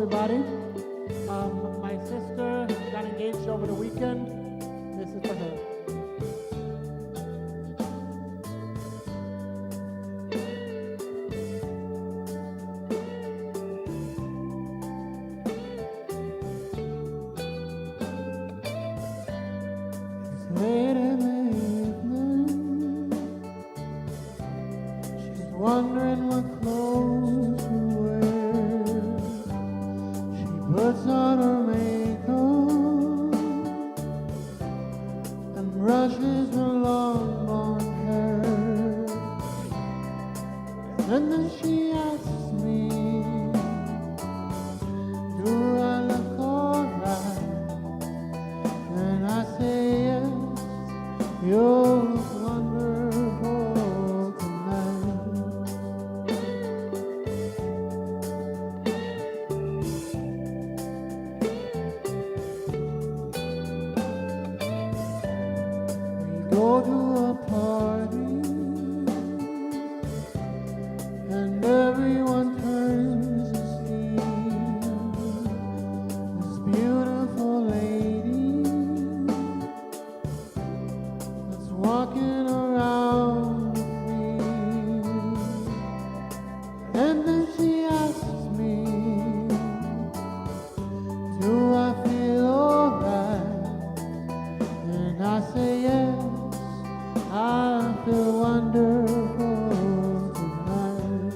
everybody. My sister got engaged over the weekend. This is for her. Late in the evening, she's wondering what clothes to wear. She puts on her makeup and brushes her long blonde hair. And then she asks me, do I look alright? And I say yes. You look wonderful tonight. We go to a party and everyone turns to see this beautiful lady walking around with me. And then she asks me, do I feel alright? And I say yes, I feel wonderful tonight.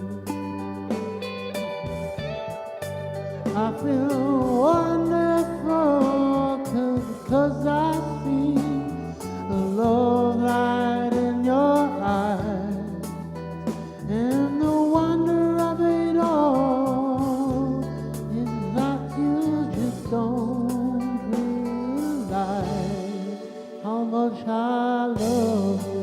I feel wonderful because I see the love light in your eyes, and the wonder of it all is that you just don't realize how much I love you.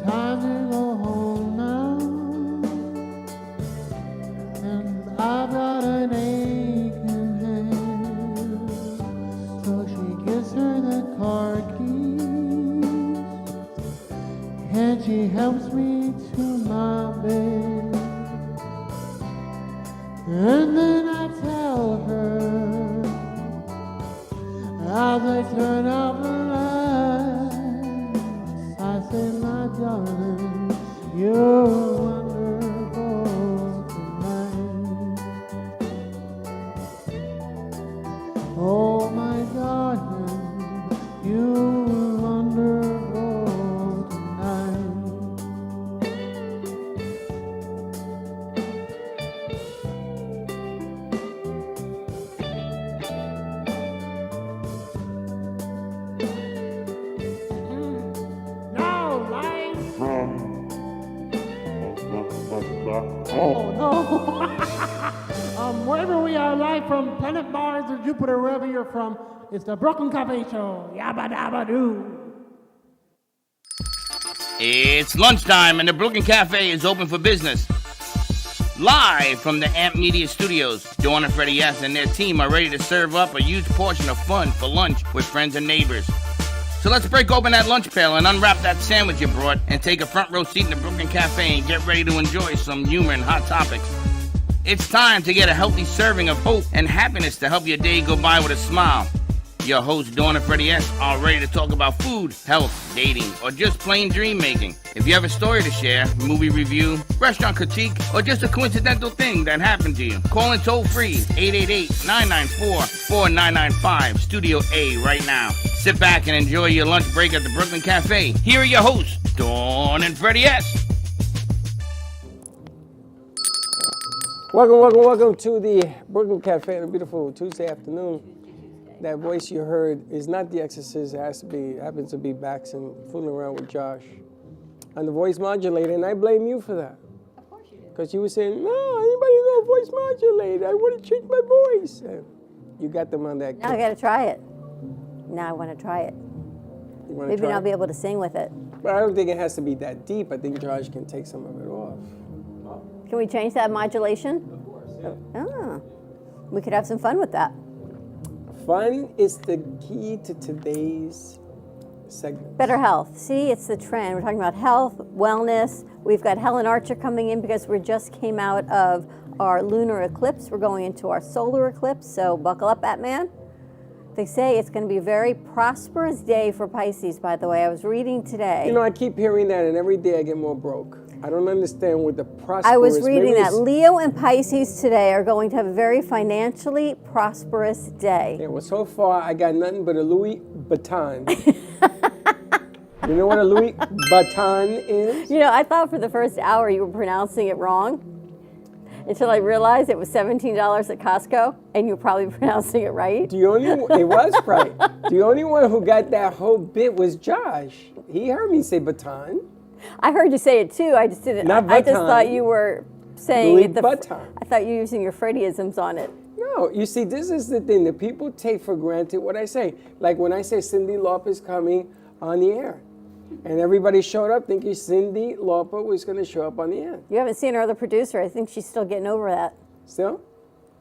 Time to go home now, and I've got an aching hand. So she gives her the car keys, and she helps me to my bed. And then I tell her, as I turn off the lights, I say, my darling, you're wonderful tonight. Oh, my darling, you're wonderful tonight. Oh no! Wherever we are, live from planet Mars or Jupiter, wherever you're from, it's the Brooklyn Cafe Show. Yabba dabba doo. It's lunchtime and the Brooklyn Cafe is open for business. Live from the Amp Media Studios, Dawn and Freddie S. and their team are ready to serve up a huge portion of fun for lunch with friends and neighbors. So let's break open that lunch pail and unwrap that sandwich you brought and take a front row seat in the Brooklyn Cafe and get ready to enjoy some humor and hot topics. It's time to get a healthy serving of hope and happiness to help your day go by with a smile. Your hosts, Dawn and Freddie S., are ready to talk about food, health, dating, or just plain dream making. If you have a story to share, movie review, restaurant critique, or just a coincidental thing that happened to you, call in toll free 888-994-4995, Studio A right now. Sit back and enjoy your lunch break at the Brooklyn Cafe. Here are your hosts, Dawn and Freddie S. Welcome to the Brooklyn Cafe on a beautiful Tuesday afternoon. That voice you heard is not the Exorcist. It happens to be Baxon fooling around with Josh on the voice modulator, and I blame you for that. Of course you do. Because you were saying, no, anybody know voice modulator? I want to change my voice. And you got them on that. Now I got to try it. Now I want to try it. You wanna Maybe try I'll it? be able to sing with it. But I don't think it has to be that deep. I think Josh can take some of it off. Can we change that modulation? Of course, yeah. Oh, we could have some fun with that. Fun is the key to today's segment. Better health. See, it's the trend. We're talking about health, wellness. We've got Helen Archer coming in because we just came out of our lunar eclipse. We're going into our solar eclipse, so buckle up, Batman. They say it's going to be a very prosperous day for Pisces, by the way. I was reading today. You know, I keep hearing that, and every day I get more broke. I don't understand what the prosperous... I was reading maybe that. Leo and Pisces today are going to have a very financially prosperous day. Yeah, well, so far I got nothing but a Louis Vuitton. You know what a Louis Vuitton is? You know, I thought for the first hour you were pronouncing it wrong until I realized it was $17 at Costco, and you were probably pronouncing it right. It was right. The only one who got that whole bit was Josh. He heard me say baton. I heard you say it too. I just didn't. Not I just baton. thought you were saying Louis it. Vuitton. I thought you were using your Freudiisms on it. No, you see, this is the thing that people take for granted what I say. Like when I say Cyndi Lauper's coming on the air. And everybody showed up thinking Cyndi Lauper was going to show up on the air. You haven't seen her other producer. I think she's still getting over that. Still?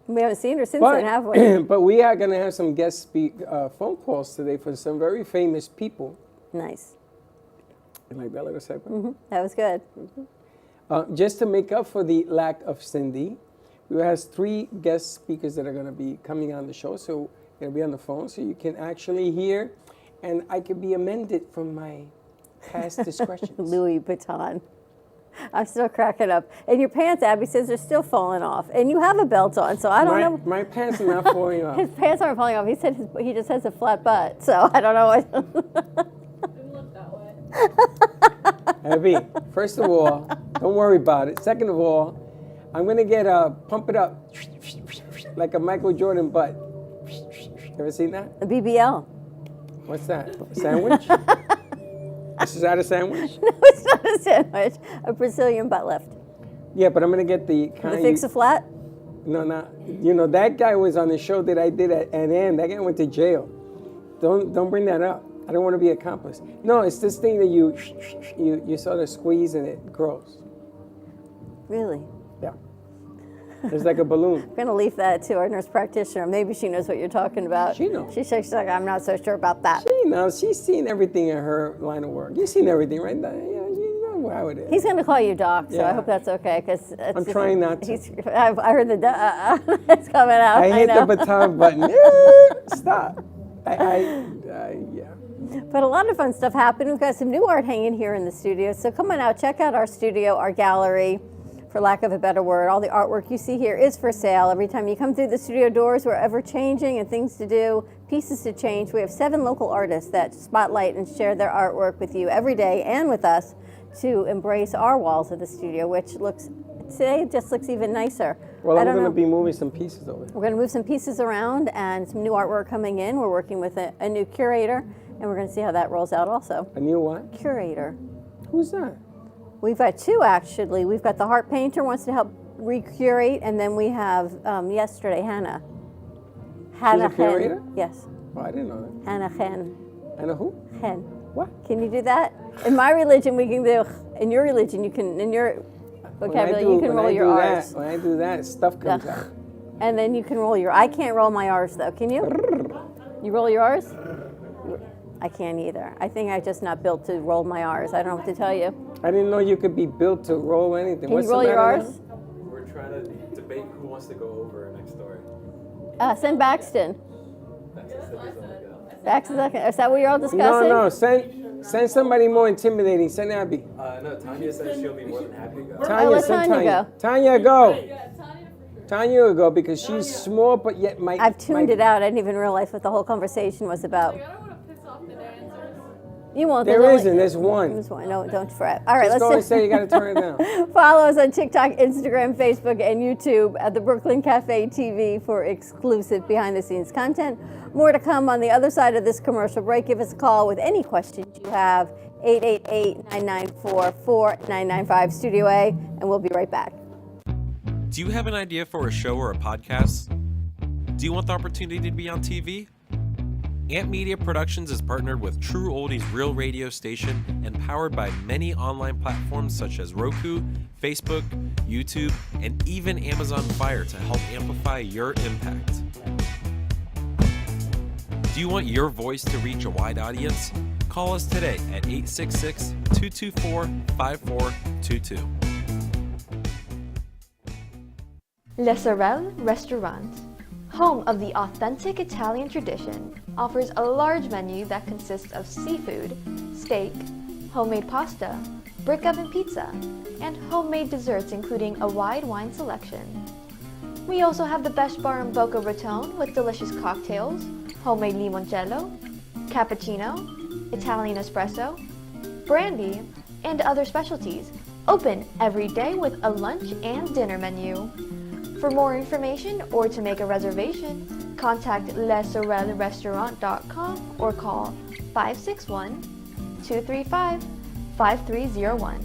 We haven't seen her since then, have we? But we are going to have some guest phone calls today for some very famous people. Nice. You like that little segment? Mm-hmm. That was good. Just to make up for the lack of Cyndi, we have 3 guest speakers that are going to be coming on the show. So they're going to be on the phone so you can actually hear. And I could be amended from my past discretions. Louis Vuitton. I'm still cracking up. And your pants, Abby says, are still falling off. And you have a belt on, so I don't know. My pants are not falling off. His pants aren't falling off. He said he just has a flat butt, so I don't know what. Didn't look that way. Abby, first of all, don't worry about it. Second of all, I'm going to get pump it up like a Michael Jordan butt. Ever seen that? A BBL. What's that? A sandwich? This is that a sandwich? No, it's not a sandwich. A Brazilian butt lift. Yeah, but I'm going to get the kind The fix a flat? No, not. You know, that guy was on the show that I did at NN. That guy went to jail. Don't bring that up. I don't want to be accomplice. No, it's this thing that you sort of squeeze and it grows. Really? Yeah. It's like a balloon. I'm going to leave that to our nurse practitioner. Maybe she knows what you're talking about. She knows. She's like, I'm not so sure about that. She knows. She's seen everything in her line of work. You've seen everything, right? Yeah, you know how it is. He's going to call you doc, so I Yeah. hope that's okay. Cause I'm trying not to. I heard the it's coming out. I hit know. the baton button. Stop. Yeah. But a lot of fun stuff happened. We've got some new art hanging here in the studio. So come on out, check out our studio, our gallery, for lack of a better word. All the artwork you see here is for sale. Every time you come through the studio doors, we're ever changing and things to do, pieces to change. We have 7 local artists that spotlight and share their artwork with you every day and with us to embrace our walls of the studio, which today just looks even nicer. Well, I'm going to be moving some pieces over. We're going to move some pieces around and some new artwork coming in. We're working with a new curator, and we're going to see how that rolls out also. A new what? Curator. Who's that? We've got 2 actually. We've got the Heart Painter wants to help recurate, and then we have yesterday Hannah. She's a curator? Hen. Yes. Oh, I didn't know that. Hannah Hen. And a who? Hen. What? Can you do that? In my religion, we can do. In your religion, you can. In your vocabulary, you can roll your R's. When I do that, stuff comes out. And then you can roll your. I can't roll my R's though. Can you? You roll your R's? I can't either. I think I'm just not built to roll my R's. I don't know what to tell you. I didn't know you could be built to roll anything. Can you roll your R's? We're trying to debate who wants to go over next story. Send Baxton. Baxton, is that what you're all discussing? No. Send somebody more intimidating. Send Abby. No, Tanya says she'll be more than happy to go. Tanya, let send Tanya Tanya. go. Tanya, go. Tanya will go because she's small but yet might. I've tuned it out. I didn't even realize what the whole conversation was about. I don't want to piss off the dancers. You won't. There isn't. There's one. There's one. No, don't fret. All right, Just let's go and say you got to turn it down. follow us on TikTok, Instagram, Facebook, and YouTube at the Brooklyn Cafe TV for exclusive behind-the-scenes content. More to come on the other side of this commercial break. Give us a call with any questions you have. 888-994-4995 Studio A, and we'll be right back. Do you have an idea for a show or a podcast? Do you want the opportunity to be on TV? Amp Media Productions is partnered with True Oldies Real Radio Station and powered by many online platforms such as Roku, Facebook, YouTube, and even Amazon Fire to help amplify your impact. Do you want your voice to reach a wide audience? Call us today at 866-224-5422. Le Sorel Restaurant, home of the authentic Italian tradition, offers a large menu that consists of seafood, steak, homemade pasta, brick oven pizza, and homemade desserts including a wide wine selection. We also have the best bar in Boca Raton with delicious cocktails, homemade limoncello, cappuccino, Italian espresso, brandy, and other specialties, open every day with a lunch and dinner menu. For more information or to make a reservation, contact lesorelrestaurant.com or call 561-235-5301.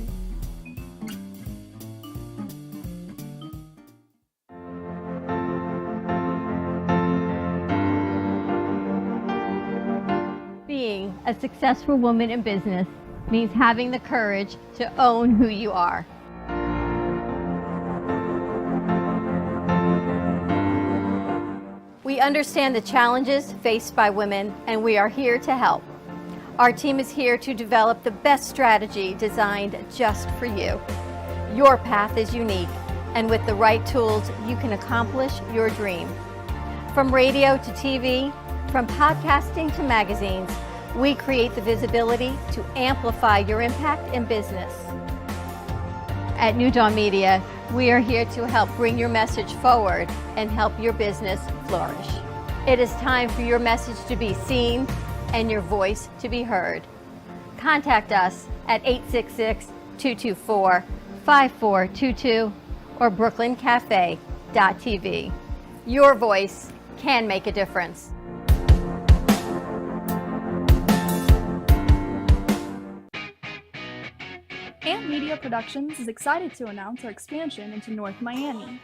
Being a successful woman in business means having the courage to own who you are. We understand the challenges faced by women, and we are here to help. Our team is here to develop the best strategy designed just for you. Your path is unique, and with the right tools, you can accomplish your dream. From radio to TV, from podcasting to magazines, we create the visibility to amplify your impact in business. At New Dawn Media, we are here to help bring your message forward and help your business flourish. It is time for your message to be seen and your voice to be heard. Contact us at 866-224-5422 or brooklyncafe.tv. Your voice can make a difference. Amp Media Productions is excited to announce our expansion into North Miami.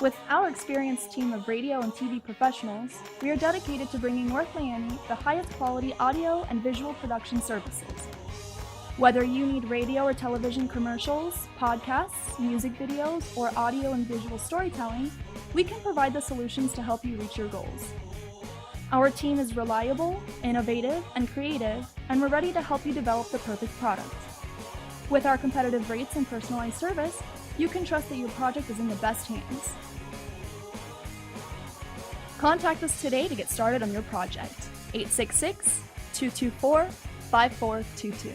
With our experienced team of radio and TV professionals, we are dedicated to bringing North Miami the highest quality audio and visual production services. Whether you need radio or television commercials, podcasts, music videos, or audio and visual storytelling, we can provide the solutions to help you reach your goals. Our team is reliable, innovative, and creative, and we're ready to help you develop the perfect product. With our competitive rates and personalized service, you can trust that your project is in the best hands. Contact us today to get started on your project. 866-224-5422.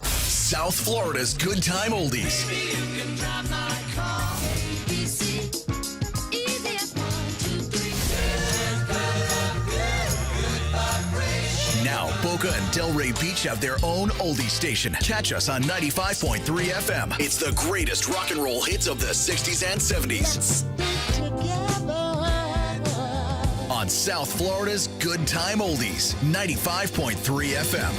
South Florida's Good Time Oldies. Now, Boca and Delray Beach have their own oldie station. Catch us on 95.3 FM. It's the greatest rock and roll hits of the 60s and 70s. On South Florida's Good Time Oldies, 95.3 FM.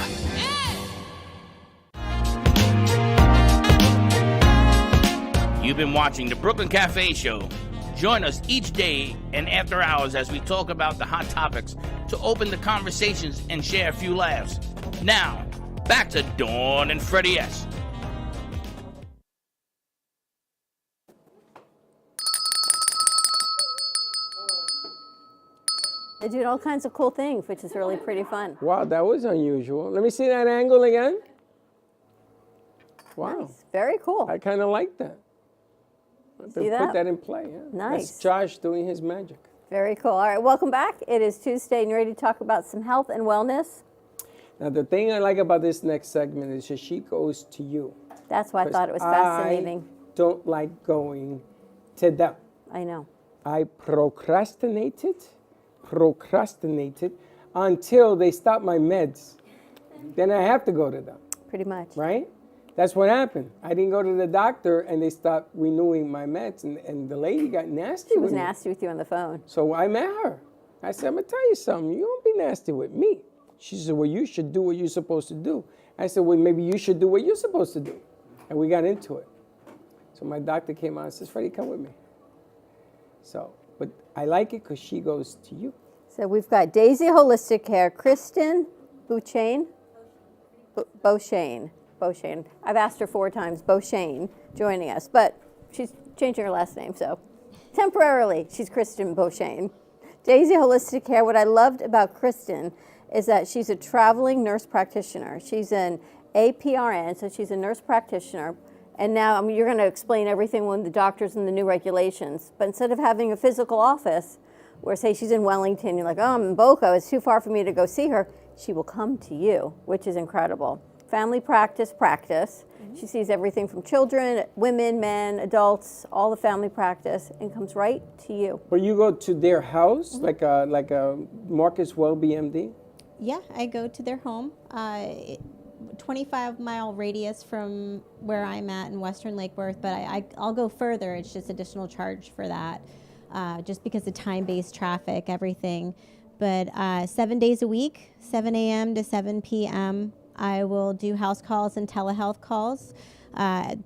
You've been watching the Brooklyn Cafe Show. Join us each day and after hours as we talk about the hot topics to open the conversations and share a few laughs. Now, back to Dawn and Freddie S. They do all kinds of cool things, which is really pretty fun. Wow, that was unusual. Let me see that angle again. Wow. Nice. Very cool. I kind of like that. See that? Put that in play. Yeah. Nice. That's Josh doing his magic. Very cool. All right, welcome back. It is Tuesday, and you're ready to talk about some health and wellness. Now, the thing I like about this next segment is that she goes to you. That's why I thought it was fascinating. I don't like going to them. I know. I procrastinated until they stop my meds. Then I have to go to them. Pretty much. Right? That's what happened. I didn't go to the doctor, and they stopped renewing my meds, and the lady got nasty She with was me. nasty with you on the phone. So I met her. I said, I'm going to tell you something. You don't be nasty with me. She said, well, you should do what you're supposed to do. I said, well, maybe you should do what you're supposed to do. And we got into it. So my doctor came out and says, Freddie, come with me. So, but I like it because she goes to you. So we've got Daisy Holistic Care, Kristen Beauchesne. Beauchesne. I've asked her 4 times, Beauchesne, joining us, but she's changing her last name, so temporarily she's Kristen Beauchesne. Daisy Holistic Care, what I loved about Kristen is that she's a traveling nurse practitioner. She's an APRN, so she's a nurse practitioner. And now you're going to explain everything with the doctors and the new regulations. But instead of having a physical office, where say she's in Wellington, you're like, oh, I'm in Boca, it's too far for me to go see her, she will come to you, which is incredible. Family practice. She sees everything from children, women, men, adults, all the family practice, and comes right to you. But you go to their house, like a Marcus Welby, MD? Yeah, I go to their home. 25-mile radius from where I'm at in Western Lake Worth, but I'll go further. It's just additional charge for that, just because of time-based traffic, everything. But 7 days a week, 7 a.m. to 7 p.m., I will do house calls and telehealth calls.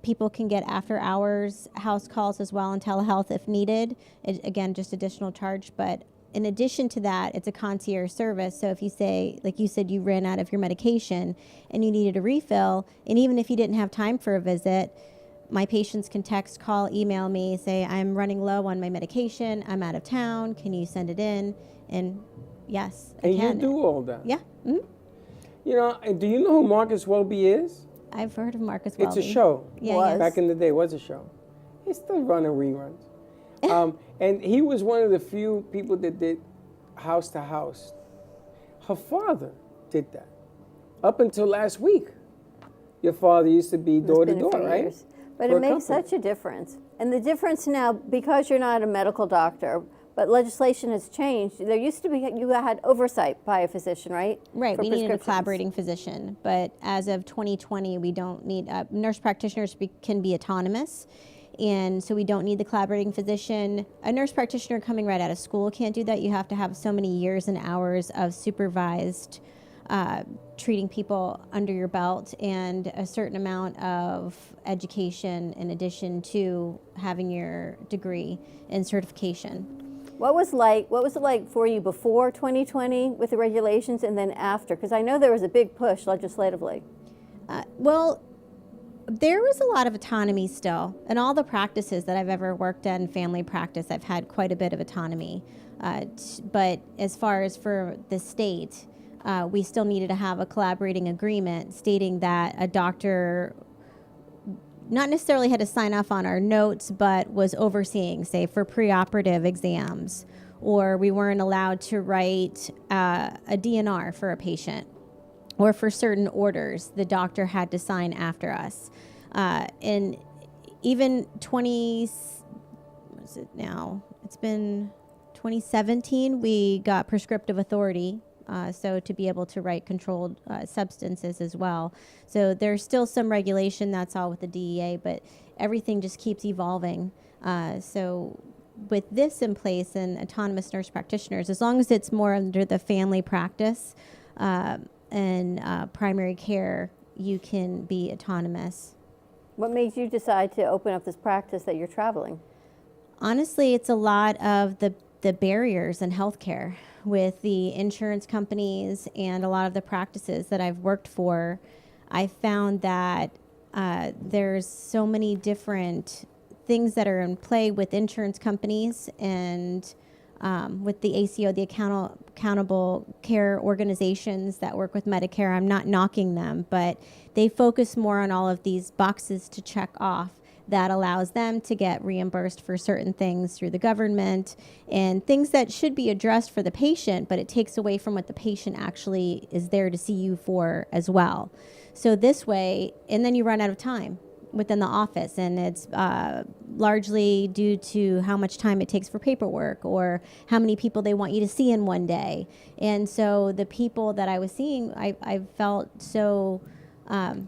People can get after-hours house calls as well and telehealth if needed. Again, just additional charge, but in addition to that, it's a concierge service. So if you say, like you said, you ran out of your medication and you needed a refill, and even if you didn't have time for a visit, my patients can text, call, email me, say, I'm running low on my medication, I'm out of town, can you send it in? And yes, I can. And you do all that? Yeah. Mm-hmm. You know, do you know who Marcus Welby is? I've heard of Marcus Welby. It's a show. Yeah, Back in the day, it was a show. He's still running reruns. And he was one of the few people that did house to house. Her father did that. Up until last week. Your father used to be door to door, right? Years. But it makes such a difference. And the difference now, because you're not a medical doctor, but legislation has changed. There used to be, you had oversight by a physician, right? Right, we needed a collaborating physician. But as of 2020, we don't need, nurse practitioners can be autonomous. And so we don't need the collaborating physician. A nurse practitioner coming right out of school can't do that. You have to have so many years and hours of supervised treating people under your belt and a certain amount of education in addition to having your degree and certification. What was it like for you before 2020 with the regulations and then after? Because I know there was a big push legislatively. Well, there was a lot of autonomy still. In all the practices that I've ever worked in, family practice, I've had quite a bit of autonomy. But as far as for the state, we still needed to have a collaborating agreement stating that a doctor not necessarily had to sign off on our notes, but was overseeing, say, for preoperative exams, or we weren't allowed to write a DNR for a patient, or for certain orders, the doctor had to sign after us. And even it's been 2017, we got prescriptive authority. So to be able to write controlled substances as well. So there's still some regulation, that's all with the DEA, but everything just keeps evolving. So with this in place and autonomous nurse practitioners, as long as it's more under the family practice and primary care, you can be autonomous. What made you decide to open up this practice that you're traveling? Honestly, it's a lot of the barriers in healthcare with the insurance companies and a lot of the practices that I've worked for. I found that there's so many different things that are in play with insurance companies and with the ACO, the accountable care organizations that work with Medicare. I'm not knocking them, but they focus more on all of these boxes to check off that allows them to get reimbursed for certain things through the government and things that should be addressed for the patient, but it takes away from what the patient actually is there to see you for as well. So this way, and then you run out of time within the office, and it's largely due to how much time it takes for paperwork or how many people they want you to see in one day. And so the people that I was seeing, I felt so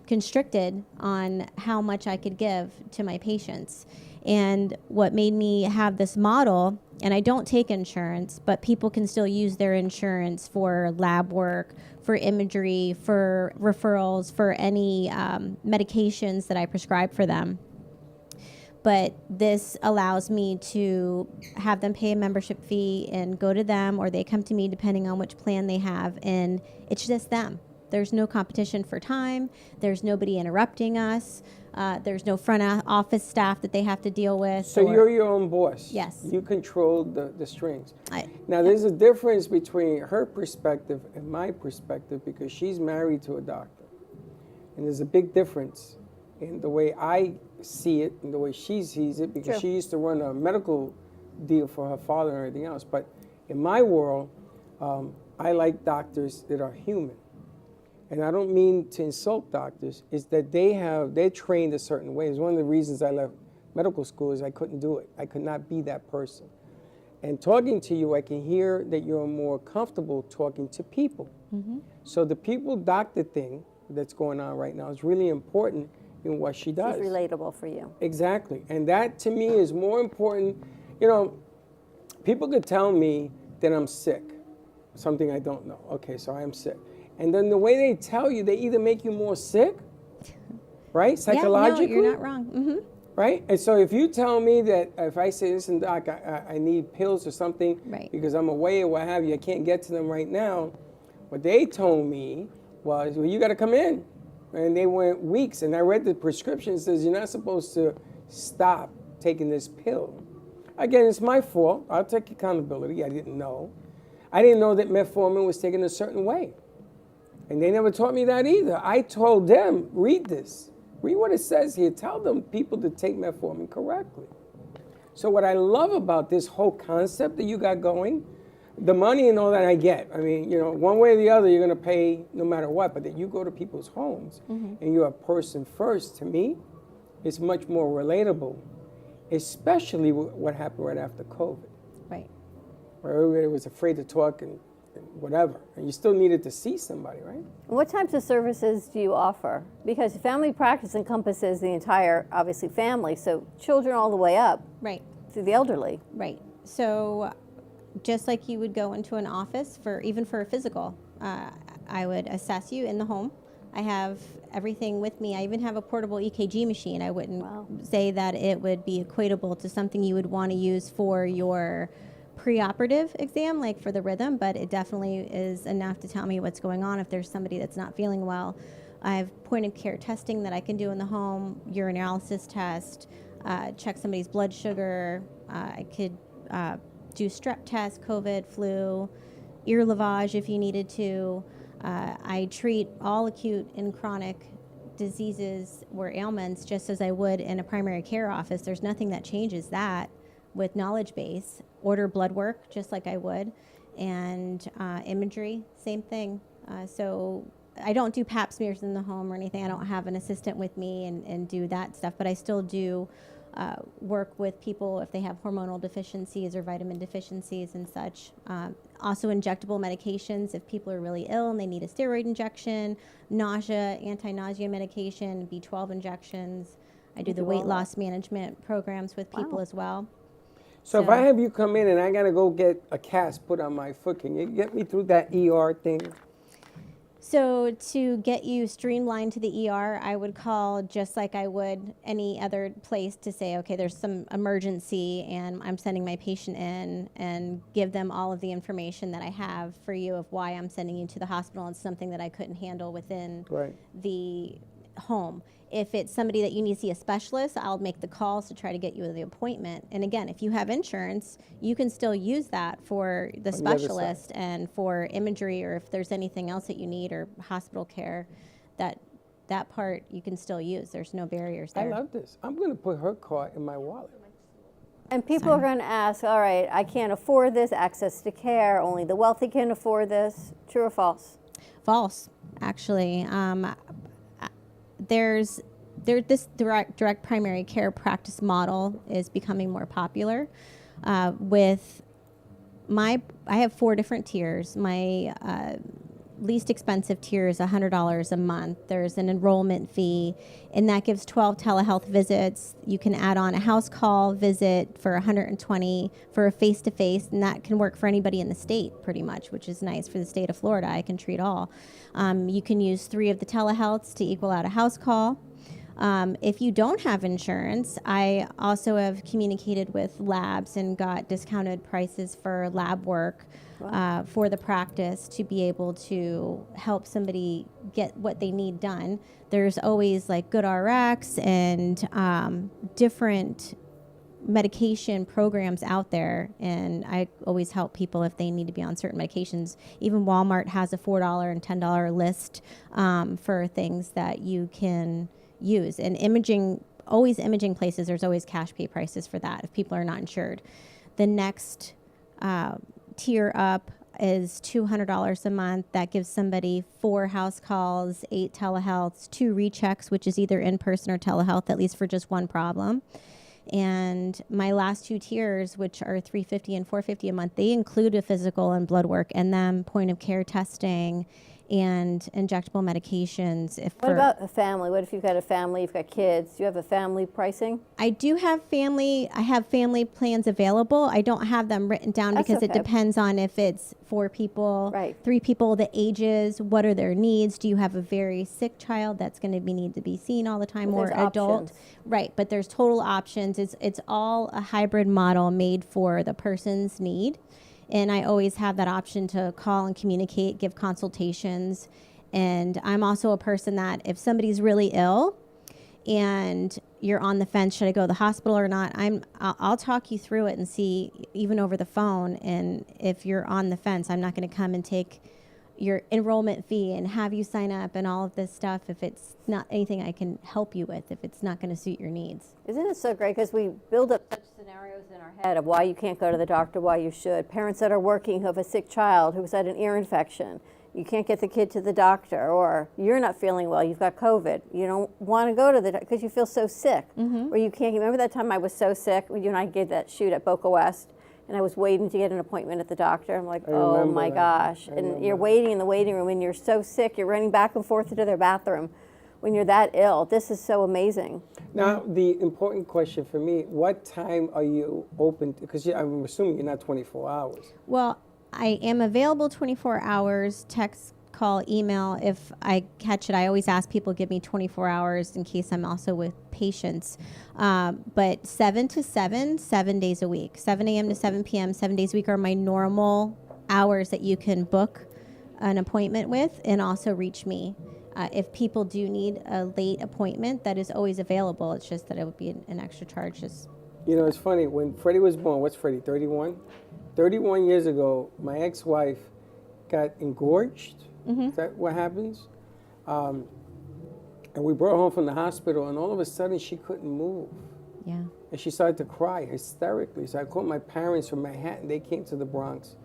constricted on how much I could give to my patients. And what made me have this model, and I don't take insurance, but people can still use their insurance for lab work, for imagery, for referrals, for any medications that I prescribe for them. But this allows me to have them pay a membership fee and go to them, or they come to me depending on which plan they have, and it's just them. There's no competition for time. There's nobody interrupting us. There's no front office staff that they have to deal with. So you're your own boss. Yes. You control the strings. Now, there's a difference between her perspective and my perspective because she's married to a doctor. And there's a big difference in the way I see it and the way she sees it because she used to run a medical deal for her father and everything else. But in my world, I like doctors that are human. And I don't mean to insult doctors, is that they're trained a certain way. It's one of the reasons I left medical school is I couldn't do it. I could not be that person. And talking to you, I can hear that you're more comfortable talking to people. Mm-hmm. So the people-doctor thing that's going on right now is really important in what she does. She's relatable for you. Exactly. And that, to me, is more important. You know, people could tell me that I'm sick, something I don't know. Okay, so I am sick. And then the way they tell you, they either make you more sick, right? Psychologically. Yeah, no, you're not wrong. Mm-hmm. Right? And so if you tell me that if I say, listen, doc, I need pills or something because I'm away or what have you, I can't get to them right now, what they told me was, well, you got to come in. And they went weeks. And I read the prescription. It says, you're not supposed to stop taking this pill. Again, it's my fault. I'll take accountability. I didn't know. I didn't know that metformin was taken a certain way. And they never taught me that either. I told them, read this. Read what it says here. Tell them people to take metformin correctly. So what I love about this whole concept that you got going, the money and all that I get. I mean, you know, one way or the other, you're going to pay no matter what. But that you go to people's homes and you're a person first, to me, it's much more relatable, especially what happened right after COVID. Right. Where everybody was afraid to talk and whatever, and you still needed to see somebody, right? What types of services do you offer? Because family practice encompasses the entire, obviously, family, so children all the way up. Right. To the elderly. Right. So just like you would go into an office even for a physical, I would assess you in the home. I have everything with me. I even have a portable EKG machine. I wouldn't say that it would be equatable to something you would want to use for your preoperative exam, like for the rhythm, but it definitely is enough to tell me what's going on if there's somebody that's not feeling well. I have point of care testing that I can do in the home, urinalysis test, check somebody's blood sugar. I could do strep tests, COVID, flu, ear lavage if you needed to. I treat all acute and chronic diseases or ailments just as I would in a primary care office. There's nothing that changes that with knowledge base. Order blood work just like I would, and imagery, same thing. So I don't do pap smears in the home or anything. I don't have an assistant with me and do that stuff, but I still do work with people if they have hormonal deficiencies or vitamin deficiencies and such. Also injectable medications if people are really ill and they need a steroid injection, nausea, anti-nausea medication, B12 injections. I do the weight loss management programs with people as well. So if I have you come in and I got to go get a cast put on my foot, can you get me through that ER thing? So to get you streamlined to the ER, I would call just like I would any other place to say, okay, there's some emergency and I'm sending my patient in, and give them all of the information that I have for you of why I'm sending you to the hospital. It's something that I couldn't handle within the home. If it's somebody that you need to see a specialist, I'll make the calls to try to get you the appointment. And again, if you have insurance, you can still use that for the specialist and for imagery, or if there's anything else that you need, or hospital care, that part you can still use. There's no barriers there. I love this. I'm going to put her card in my wallet. And people are going to ask, all right, I can't afford this, access to care, only the wealthy can afford this. True or false? False, actually. This direct primary care practice model is becoming more popular. I have 4 different tiers. My least expensive tier is $100 a month. There's an enrollment fee, and that gives 12 telehealth visits. You can add on a house call visit for $120 for a face-to-face, and that can work for anybody in the state pretty much, which is nice for the state of Florida. I can treat all. You can use 3 of the telehealths to equal out a house call. If you don't have insurance, I also have communicated with labs and got discounted prices for lab work for the practice to be able to help somebody get what they need done. There's always like GoodRx and different medication programs out there, and I always help people if they need to be on certain medications. Even Walmart has a $4 and $10 list for things that you can use. And imaging places, there's always cash pay prices for that if people are not insured. The next tier up is $200 a month. That gives somebody 4 house calls, 8 telehealths, 2 rechecks, which is either in person or telehealth, at least for just one problem. And my last 2 tiers, which are $350 and $450 a month, they include a physical and blood work, and then point of care testing and injectable medications. What about a family? What if you've got a family, you've got kids? Do you have a family pricing? I do have family. I have family plans available. I don't have them written down because it depends on if it's 4 people, 3 people, the ages, what are their needs. Do you have a very sick child that's going to need to be seen all the time, or adult? Right, but there's total options. It's all a hybrid model made for the person's need. And I always have that option to call and communicate, give consultations. And I'm also a person that if somebody's really ill and you're on the fence, should I go to the hospital or not? I'll talk you through it and see, even over the phone. And if you're on the fence, I'm not going to come and take your enrollment fee and have you sign up and all of this stuff if it's not anything I can help you with, if it's not going to suit your needs. Isn't it so great? Because we build up such scenarios in our head of why you can't go to the doctor, why you should. Parents that are working who have a sick child who's had an ear infection. You can't get the kid to the doctor, or you're not feeling well, you've got COVID. You don't want to go to the doctor because you feel so sick. Or you can't. Remember that time I was so sick? You and I gave that shoot at Boca West. And I was waiting to get an appointment at the doctor. I'm like, oh my gosh. And you're waiting in the waiting room and you're so sick, you're running back and forth to their bathroom when you're that ill. This is so amazing. Now, the important question for me, what time are you open? Because I'm assuming you're not 24 hours. Well, I am available 24 hours, text, call, email. If I catch it, I always ask people give me 24 hours in case I'm also with patients. But 7 to 7, 7 days a week. 7 a.m. to 7 p.m., 7 days a week are my normal hours that you can book an appointment with and also reach me. If people do need a late appointment, that is always available. It's just that it would be an extra charge. You know, it's funny. When Freddie was born, what's Freddie, 31? 31 years ago, my ex-wife got engorged. Is that what happens? And we brought her home from the hospital, and all of a sudden she couldn't move. Yeah. And she started to cry hysterically. So I called my parents from Manhattan. They came to the Bronx.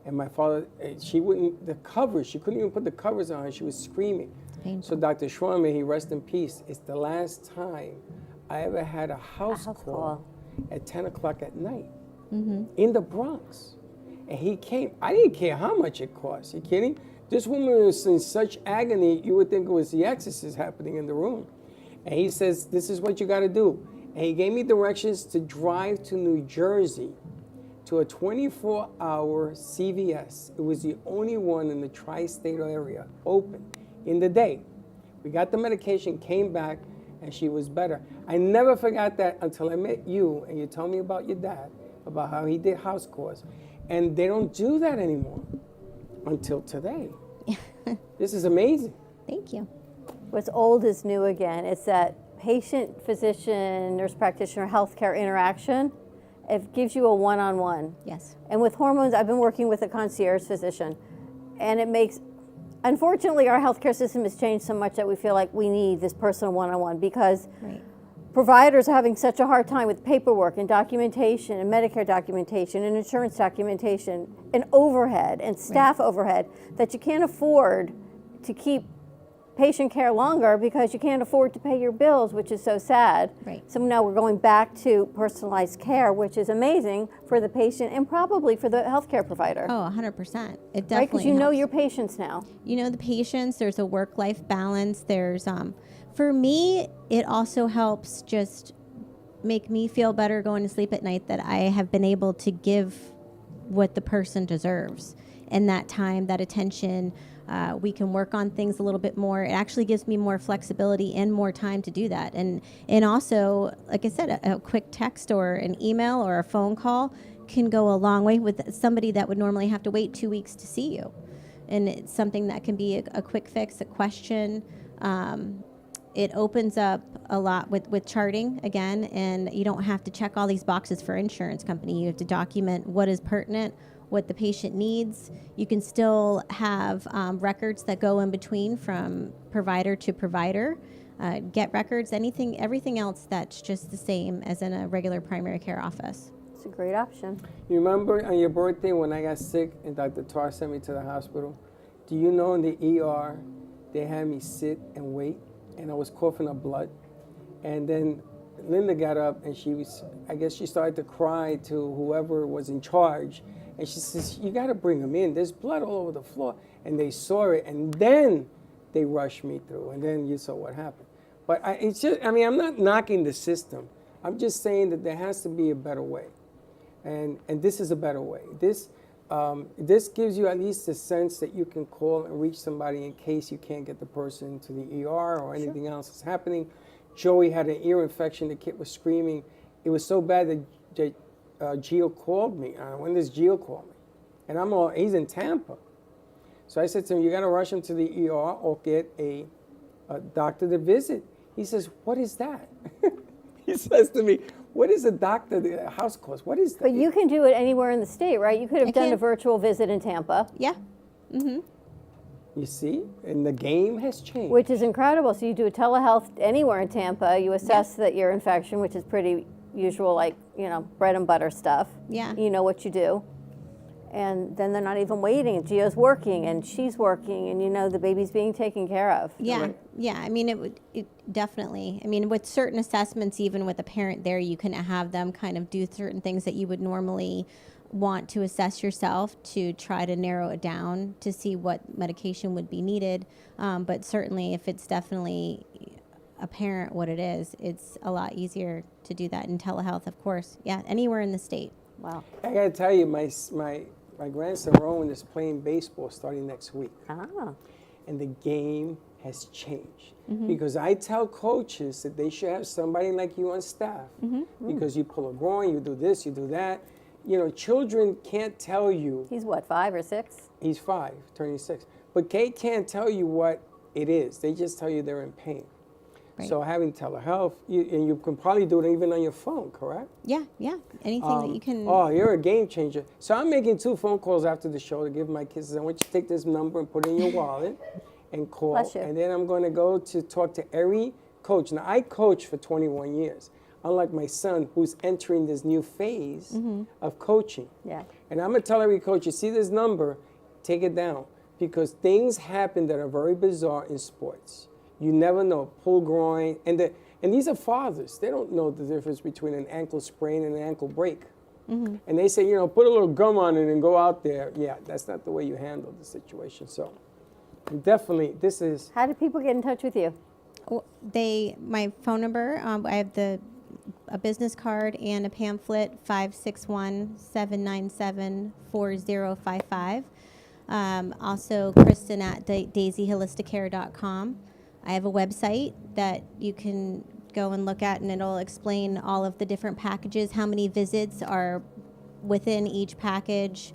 And my father, she couldn't even put the covers on her. She was screaming. Painful. So Dr. Schwarman, he rest in peace, it's the last time I ever had a house call at 10 o'clock at night in the Bronx. And he came. I didn't care how much it cost. You kidding? This woman was in such agony, you would think it was the exorcist happening in the room. And he says, this is what you got to do. And he gave me directions to drive to New Jersey to a 24-hour CVS. It was the only one in the tri-state area open in the day. We got the medication, came back, and she was better. I never forgot that until I met you, and you told me about your dad, about how he did house calls. And they don't do that anymore until today. This is amazing. Thank you. What's old is new again. It's that patient, physician, nurse practitioner, healthcare interaction. It gives you a one-on-one. Yes. And with hormones, I've been working with a concierge physician, and it makes, unfortunately, our healthcare system has changed so much that we feel like we need this personal one-on-one because providers are having such a hard time with paperwork and documentation and Medicare documentation and insurance documentation and overhead and staff overhead that you can't afford to keep patient care longer because you can't afford to pay your bills, which is so sad. Right. So now we're going back to personalized care, which is amazing for the patient and probably for the healthcare provider. Oh, 100%. It definitely right, because you know helps. your patients now. You know the patients. There's a work-life balance. There's, for me, it also helps just make me feel better going to sleep at night that I have been able to give what the person deserves. And that time, that attention, we can work on things a little bit more. It actually gives me more flexibility and more time to do that. And also, like I said, a quick text or an email or a phone call can go a long way with somebody that would normally have to wait 2 weeks to see you. And it's something that can be a quick fix, a question. It opens up a lot with charting, again, and you don't have to check all these boxes for insurance company. You have to document what is pertinent, what the patient needs. You can still have records that go in between from provider to provider, get records, everything else that's just the same as in a regular primary care office. It's a great option. You remember on your birthday when I got sick and Dr. Tar sent me to the hospital? Do you know in the ER, they had me sit and wait, and I was coughing up blood. And then Linda got up and I guess she started to cry to whoever was in charge. And she says, you got to bring him in. There's blood all over the floor. And they saw it, and then they rushed me through. And then you saw what happened. But I'm not knocking the system. I'm just saying that there has to be a better way. And this is a better way. This gives you at least a sense that you can call and reach somebody in case you can't get the person to the ER or anything else is happening. Joey had an ear infection. The kid was screaming. It was so bad that Gio called me. When does Gio call me? And he's in Tampa. So I said to him, you got to rush him to the ER or get a doctor to visit. He says, what is that? He says to me, what is a doctor, the house calls? What is that? But you can do it anywhere in the state, right? You could have done a virtual visit in Tampa. Yeah. Mm-hmm. You see? And the game has changed. Which is incredible. So you do a telehealth anywhere in Tampa. You assess that your infection, which is pretty usual, like, bread and butter stuff. Yeah. You know what you do. And then they're not even waiting. Gio's working and she's working and the baby's being taken care of. Yeah. Yeah. I mean, it definitely, with certain assessments, even with a parent there, you can have them kind of do certain things that you would normally want to assess yourself to try to narrow it down to see what medication would be needed. But certainly if it's definitely apparent what it is, it's a lot easier to do that in telehealth, of course. Yeah, anywhere in the state. Wow. I got to tell you, my grandson Rowan is playing baseball starting next week. Ah. And the game has changed. Mm-hmm. Because I tell coaches that they should have somebody like you on staff. Mm-hmm. Because you pull a groin, you do this, you do that. Children can't tell you. He's what, 5 or 6? He's 5, turning 6. But Kate can't tell you what it is. They just tell you they're in pain. Right. So having telehealth, and you can probably do it even on your phone, correct? Yeah. Anything that you can. Oh, you're a game changer. So I'm making 2 phone calls after the show to give my kids. I want you to take this number and put it in your wallet and call. Bless you. And then I'm going to go to talk to every coach. Now, I coached for 21 years. Unlike my son, who's entering this new phase of coaching. Yeah. And I'm going to tell every coach, you see this number, take it down. Because things happen that are very bizarre in sports. You never know, pull groin. And these are fathers. They don't know the difference between an ankle sprain and an ankle break. Mm-hmm. And they say, put a little gum on it and go out there. Yeah, that's not the way you handle the situation. So definitely, this is... How do people get in touch with you? My phone number, I have a business card and a pamphlet, 561-797-4055. Also, Kristen at daisyholisticare.com. I have a website that you can go and look at, and it'll explain all of the different packages, how many visits are within each package,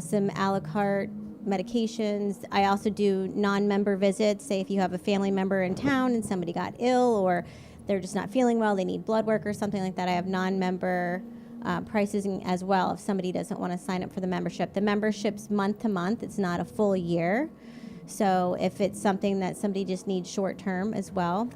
some a la carte medications. I also do non-member visits. Say if you have a family member in town and somebody got ill or they're just not feeling well, they need blood work or something like that, I have non-member pricing as well if somebody doesn't want to sign up for the membership. The membership's month to month. It's not a full year. So if it's something that somebody just needs short term as well.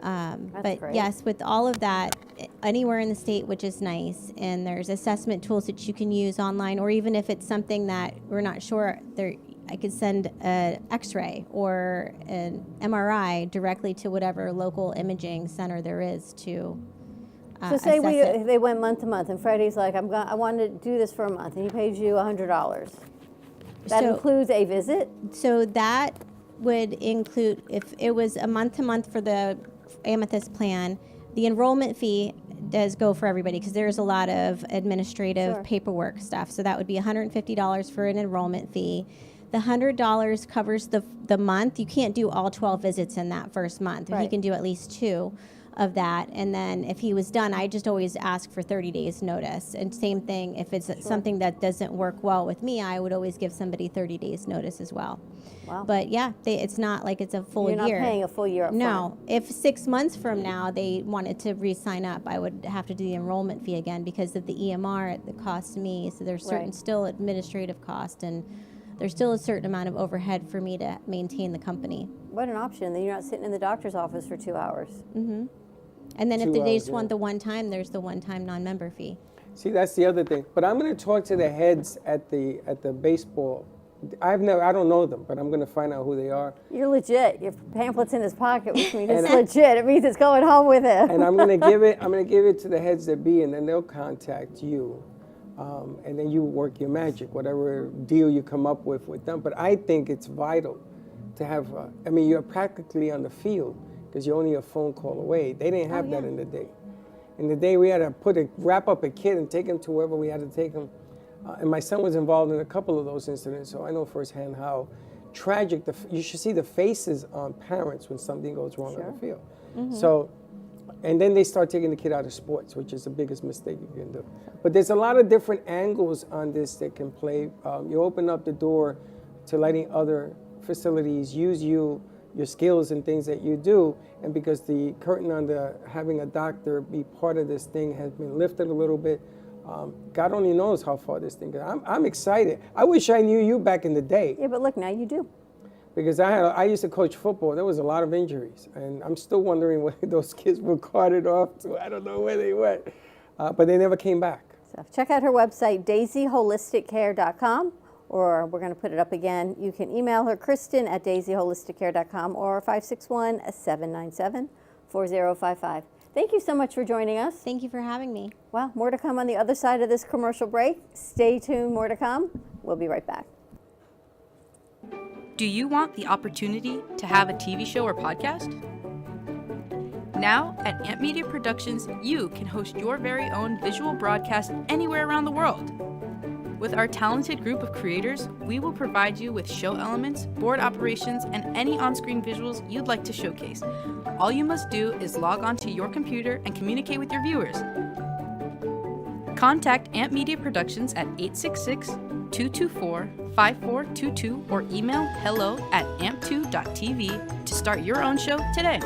But great. Yes, with all of that, anywhere in the state, which is nice, and there's assessment tools that you can use online, or even if it's something that we're not sure, I could send an X-ray or an MRI directly to whatever local imaging center there is to so say they went month to month, and Freddie's like, I want to do this for a month, and he pays you $100. That includes a visit? So that would include, if it was a month-to-month for the Amethyst plan, the enrollment fee does go for everybody because there's a lot of administrative paperwork stuff. So that would be $150 for an enrollment fee. The $100 covers the month. You can't do all 12 visits in that first month. Right. He can do at least 2 of that. And then if he was done, I just always ask for 30 days notice. And same thing, if it's something that doesn't work well with me, I would always give somebody 30 days notice as well. Wow. But yeah, it's not like it's a full year. You're not paying a full year up front. No. If 6 months from now they wanted to re-sign up, I would have to do the enrollment fee again because of the EMR, the cost to me. So there's certain still administrative cost, and there's still a certain amount of overhead for me to maintain the company. What an option. Then you're not sitting in the doctor's office for 2 hours. Mm-hmm. And then if they just want the one time, there's the one-time non-member fee. See, that's the other thing. But I'm going to talk to the heads at the baseball. I don't know them, but I'm going to find out who they are. You're legit. Your pamphlet's in his pocket, which means it's legit. It means it's going home with him. And I'm going to give it to the heads that be, and then they'll contact you. And then you work your magic, whatever deal you come up with them. But I think it's vital to have, you're practically on the field because you're only a phone call away. They didn't have that in the day. In the day, we had to wrap up a kid and take him to wherever we had to take him. And my son was involved in a couple of those incidents, so I know firsthand how tragic, you should see the faces on parents when something goes wrong on the field. Mm-hmm. So, and then they start taking the kid out of sports, which is the biggest mistake you can do. But there's a lot of different angles on this that can play. You open up the door to letting other facilities use your skills and things that you do, and because the curtain on having a doctor be part of this thing has been lifted a little bit, God only knows how far this thing goes. I'm excited. I wish I knew you back in the day. Yeah, but look, now you do. Because I used to coach football. There was a lot of injuries, and I'm still wondering where those kids were carted off to. I don't know where they went, but they never came back. So check out her website, daisyholisticcare.com, or we're going to put it up again. You can email her, Kristen, at daisyholisticcare.com, or 561-797-4055. Thank you so much for joining us. Thank you for having me. Well, more to come on the other side of this commercial break. Stay tuned, more to come. We'll be right back. Do you want the opportunity to have a TV show or podcast? Now, at Amp Media Productions, you can host your very own visual broadcast anywhere around the world. With our talented group of creators, we will provide you with show elements, board operations, and any on-screen visuals you'd like to showcase. All you must do is log onto your computer and communicate with your viewers. Contact Amp Media Productions at 866-224-5422 or email hello@amp2.tv to start your own show today.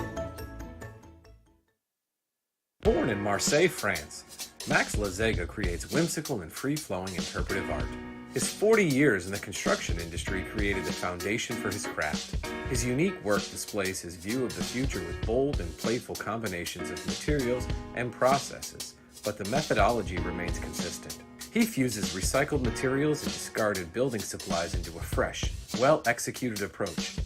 Born in Marseille, France, Max Lazega creates whimsical and free-flowing interpretive art. His 40 years in the construction industry created the foundation for his craft. His unique work displays his view of the future with bold and playful combinations of materials and processes, but the methodology remains consistent. He fuses recycled materials and discarded building supplies into a fresh, well-executed approach.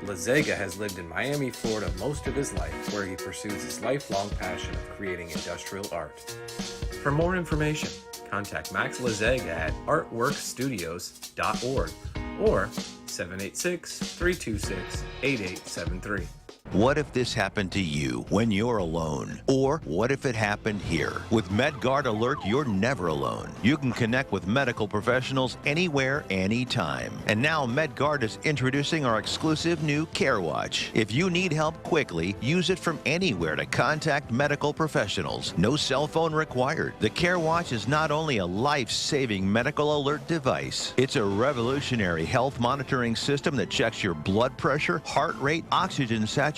Lazega has lived in Miami, Florida most of his life, where he pursues his lifelong passion of creating industrial art. For more information, contact Max Lazega at artworkstudios.org or 786-326-8873. What if this happened to you when you're alone? Or what if it happened here? With MedGuard Alert, you're never alone. You can connect with medical professionals anywhere, anytime. And now MedGuard is introducing our exclusive new Care Watch. If you need help quickly, use it from anywhere to contact medical professionals. No cell phone required. The Care Watch is not only a life-saving medical alert device, it's a revolutionary health monitoring system that checks your blood pressure, heart rate, oxygen saturation,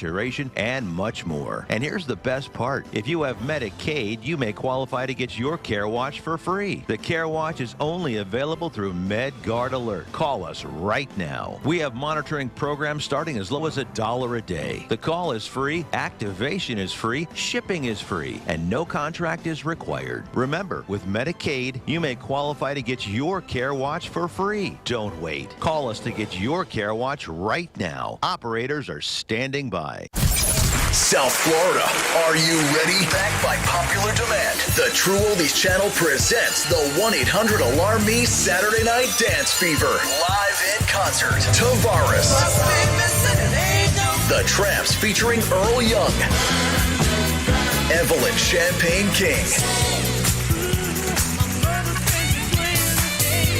and much more. And here's the best part. If you have Medicaid, you may qualify to get your Care Watch for free. The Care Watch is only available through MedGuard Alert. Call us right now. We have monitoring programs starting as low as $1 a day. The call is free, activation is free, shipping is free, and no contract is required. Remember, with Medicaid, you may qualify to get your Care Watch for free. Don't wait. Call us to get your Care Watch right now. Operators are standing by. South Florida, are you ready? Backed by popular demand, the True Oldies channel presents the 1-800-ALARM-ME Saturday Night Dance Fever. Live in concert, Tavares, The Tramps featuring Earl Young, Evelyn Champagne King,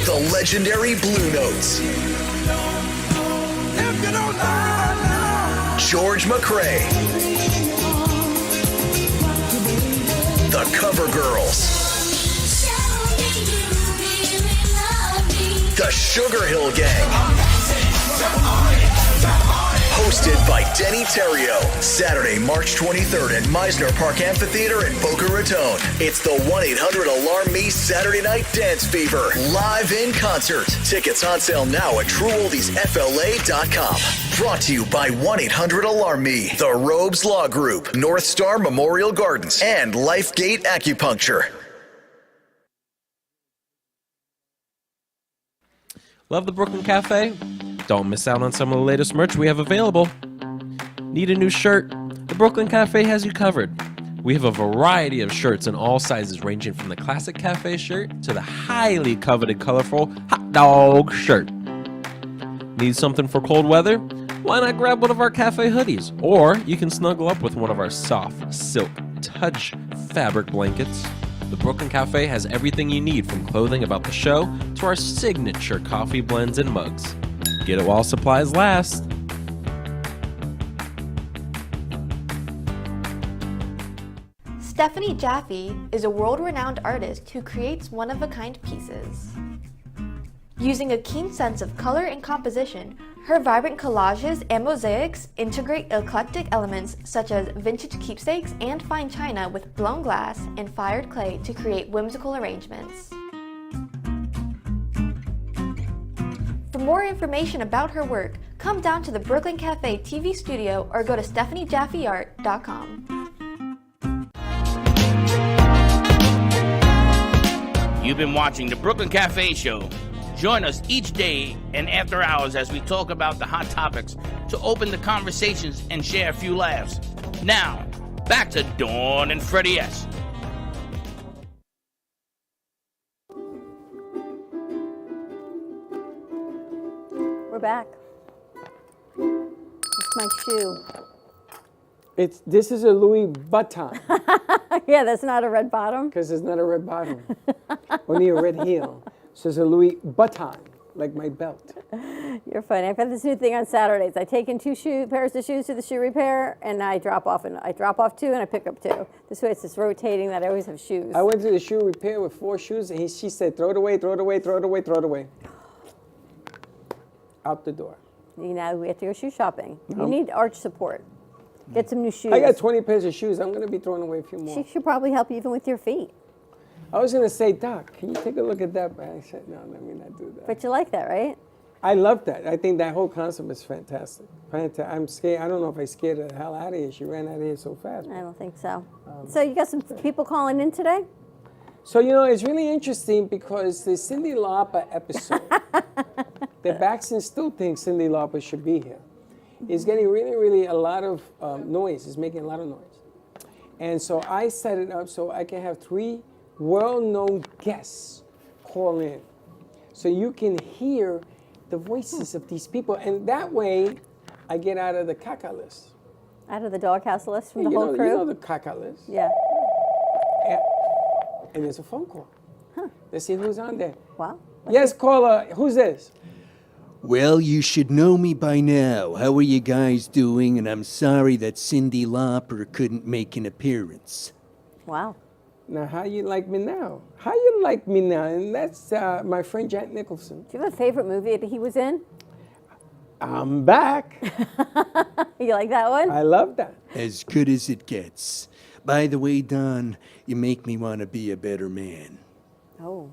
the legendary Blue Notes, George McRae, the Cover Girls, the Sugar Hill Gang. Hosted by Denny Terrio. Saturday, March 23rd at Meisner Park Amphitheater in Boca Raton. It's the 1-800-ALARM-ME Saturday Night Dance Fever. Live in concert. Tickets on sale now at TrueOldiesFLA.com. Brought to you by 1-800-ALARM-ME, the Robes Law Group, North Star Memorial Gardens, and Lifegate Acupuncture. Love the Brooklyn Cafe? Don't miss out on some of the latest merch we have available. Need a new shirt? The Brooklyn Cafe has you covered. We have a variety of shirts in all sizes, ranging from the classic cafe shirt to the highly coveted colorful hot dog shirt. Need something for cold weather? Why not grab one of our cafe hoodies? Or you can snuggle up with one of our soft silk touch fabric blankets. The Brooklyn Cafe has everything you need, from clothing about the show to our signature coffee blends and mugs. Get it while supplies last. Stephanie Jaffe is a world-renowned artist who creates one-of-a-kind pieces. Using a keen sense of color and composition, her vibrant collages and mosaics integrate eclectic elements such as vintage keepsakes and fine china with blown glass and fired clay to create whimsical arrangements. For more information about her work, come down to the Brooklyn Cafe TV studio or go to StephanieJaffeArt.com. You've been watching the Brooklyn Cafe Show. Join us each day and after hours as we talk about the hot topics to open the conversations and share a few laughs. Now, back to Dawn and Freddie S. We're back. It's my shoe. This is a Louis Vuitton. Yeah, that's not a red bottom. Because it's not a red bottom. Only a red heel. So it's a Louis Vuitton, like my belt. You're funny. I've got this new thing on Saturdays. I take in two pairs of shoes to the shoe repair, and I drop off two, and I pick up two. This way, it's just rotating that I always have shoes. I went to the shoe repair with 4 shoes, and she said, "Throw it away, throw it away, throw it away, throw it away." Out the door. You know, we have to go shoe shopping. You need arch support. Get some new shoes. I got 20 pairs of shoes. I'm going to be throwing away a few more. She should probably help you even with your feet. I was going to say, "Doc, can you take a look at that?" But I said, "No, let me not do that." But you like that, right? I love that. I think that whole concept is fantastic. I'm scared. I don't know if I scared her the hell out of here. She ran out of here so fast. I don't think so. So you got some people calling in today? So, it's really interesting because the Cyndi Lauper episode, that Baxton still thinks Cyndi Lauper should be here, is getting really, really a lot of noise. It's making a lot of noise. And so I set it up so I can have 3 well-known guests call in. So you can hear the voices of these people. And that way, I get out of the caca list. Out of the doghouse list from the whole crew? You know the caca list. Yeah. And there's a phone call. Let's see who's on there. Wow. Yes, caller. Who's this? Well, you should know me by now. How are you guys doing? And I'm sorry that Cyndi Lauper couldn't make an appearance. Wow. Now, how you like me now? How you like me now? And that's my friend Jack Nicholson. Do you have a favorite movie that he was in? I'm back. You like that one? I love that. As good as it gets. By the way, Don, you make me want to be a better man. Oh.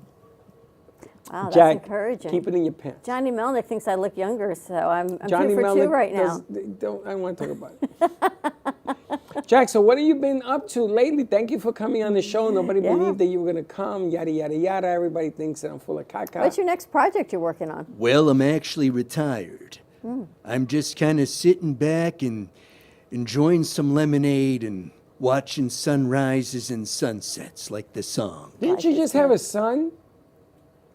Wow, that's Jack, encouraging. keep it in your pants. Johnny Melnick thinks I look younger, so I'm Johnny 2 for 2 Melnick right now. I don't want to talk about it. Jack, so what have you been up to lately? Thank you for coming on the show. Nobody believed that you were going to come, yada, yada, yada. Everybody thinks that I'm full of caca. What's your next project you're working on? Well, I'm actually retired. I'm just kind of sitting back and enjoying some lemonade and watching sunrises and sunsets like the song. Didn't you just have a son?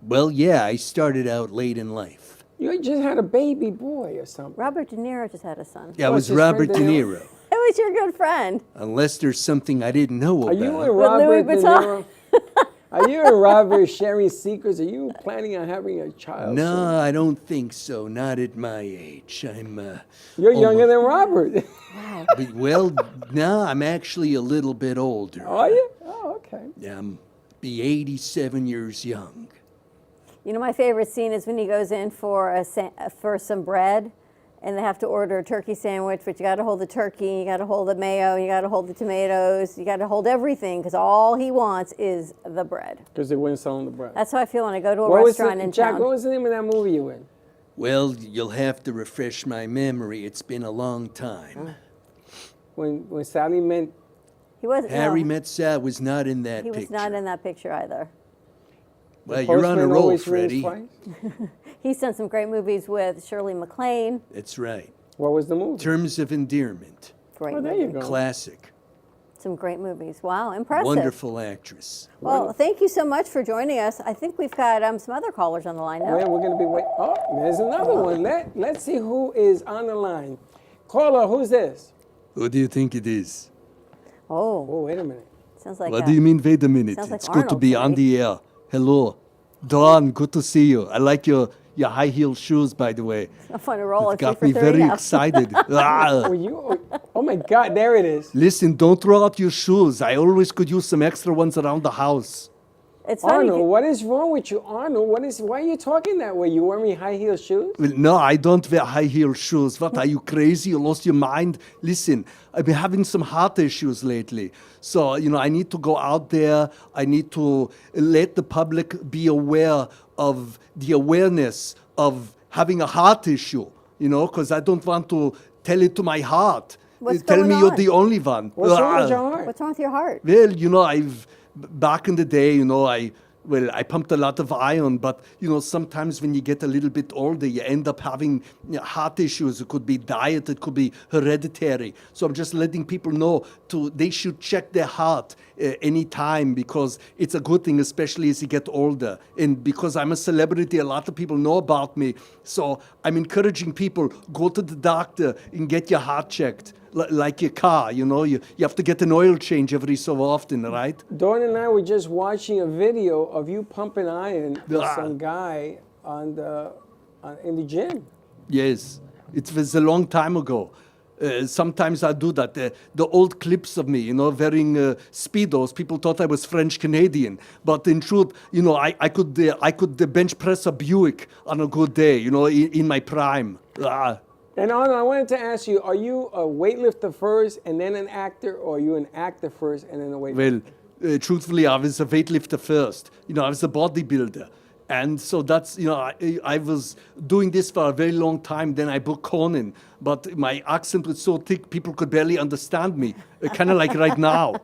Well, yeah, I started out late in life. You just had a baby boy or something. Robert De Niro just had a son. Yeah, it was Robert De Niro. It was your good friend. Unless there's something I didn't know about. Are you and Robert De Niro? Are you and Robert sharing secrets? Are you planning on having a child? No, soon? I don't think so. Not at my age. You're younger than Robert. Well, no, I'm actually a little bit older. Are you? Oh, okay. I'm be 87 years young. You know, my favorite scene is when he goes in for some bread, and they have to order a turkey sandwich, but you got to hold the turkey, you got to hold the mayo, you got to hold the tomatoes, you got to hold everything, because all he wants is the bread. Because they wouldn't sell him the bread. That's how I feel when I go to a restaurant in Jack, town. what was the name of that movie you in? Well, you'll have to refresh my memory. It's been a long time. When Sally met... He wasn't. Harry Met Sally was not in that He picture. was not in that picture either. Well, you're on a roll, Freddie. He's done some great movies with Shirley MacLaine. That's right. What was the movie? Terms of Endearment. Great Well, there you movie. go. Classic. Some great movies. Wow, impressive. Wonderful actress. Well, thank you so much for joining us. I think we've got some other callers on the line now. Well, we're going to be waiting. Oh, there's another one. Let's see who is on the line. Caller, who's this? Who do you think it is? Oh, wait a minute. Sounds like What do you mean, wait a minute? sounds like It's good to Arnold be to on me. the air. Hello. Dawn, good to see you. I like your high heel shoes, by the way. I'm on a roll. It It's got 3 me for 30 very now. excited. Ah. Oh, my God, there it is. Listen, don't throw out your shoes. I always could use some extra ones around the house. It's funny. Arnold, what is wrong with you, Arnold? Why are you talking that way? You wearing high heel shoes? Well, no, I don't wear high heel shoes. What, are you crazy? You lost your mind? Listen, I've been having some heart issues lately. So, I need to go out there. I need to let the public be aware of the awareness of having a heart issue, because I don't want to tell it to my heart. What's Tell going me you're on? the only one. What's wrong with your heart? What's wrong with your heart? Well, back in the day, I pumped a lot of iron, but, sometimes when you get a little bit older, you end up having heart issues. It could be diet, it could be hereditary. So I'm just letting people know they should check their heart anytime, because it's a good thing, especially as you get older. And because I'm a celebrity, a lot of people know about me. So I'm encouraging people, go to the doctor and get your heart checked. Like your car, you have to get an oil change every so often, right? Dawn and I were just watching a video of you pumping iron with some guy in the gym. Yes, it was a long time ago. Sometimes I do that. The old clips of me, wearing Speedos, people thought I was French Canadian. But in truth, I could bench press a Buick on a good day, in my prime. And Arnold, I wanted to ask you, are you a weightlifter first and then an actor, or are you an actor first and then a weightlifter? Well, truthfully, I was a weightlifter first. I was a bodybuilder. And so that's, I was doing this for a very long time. Then I booked Conan. But my accent was so thick, people could barely understand me. Kind of like right now.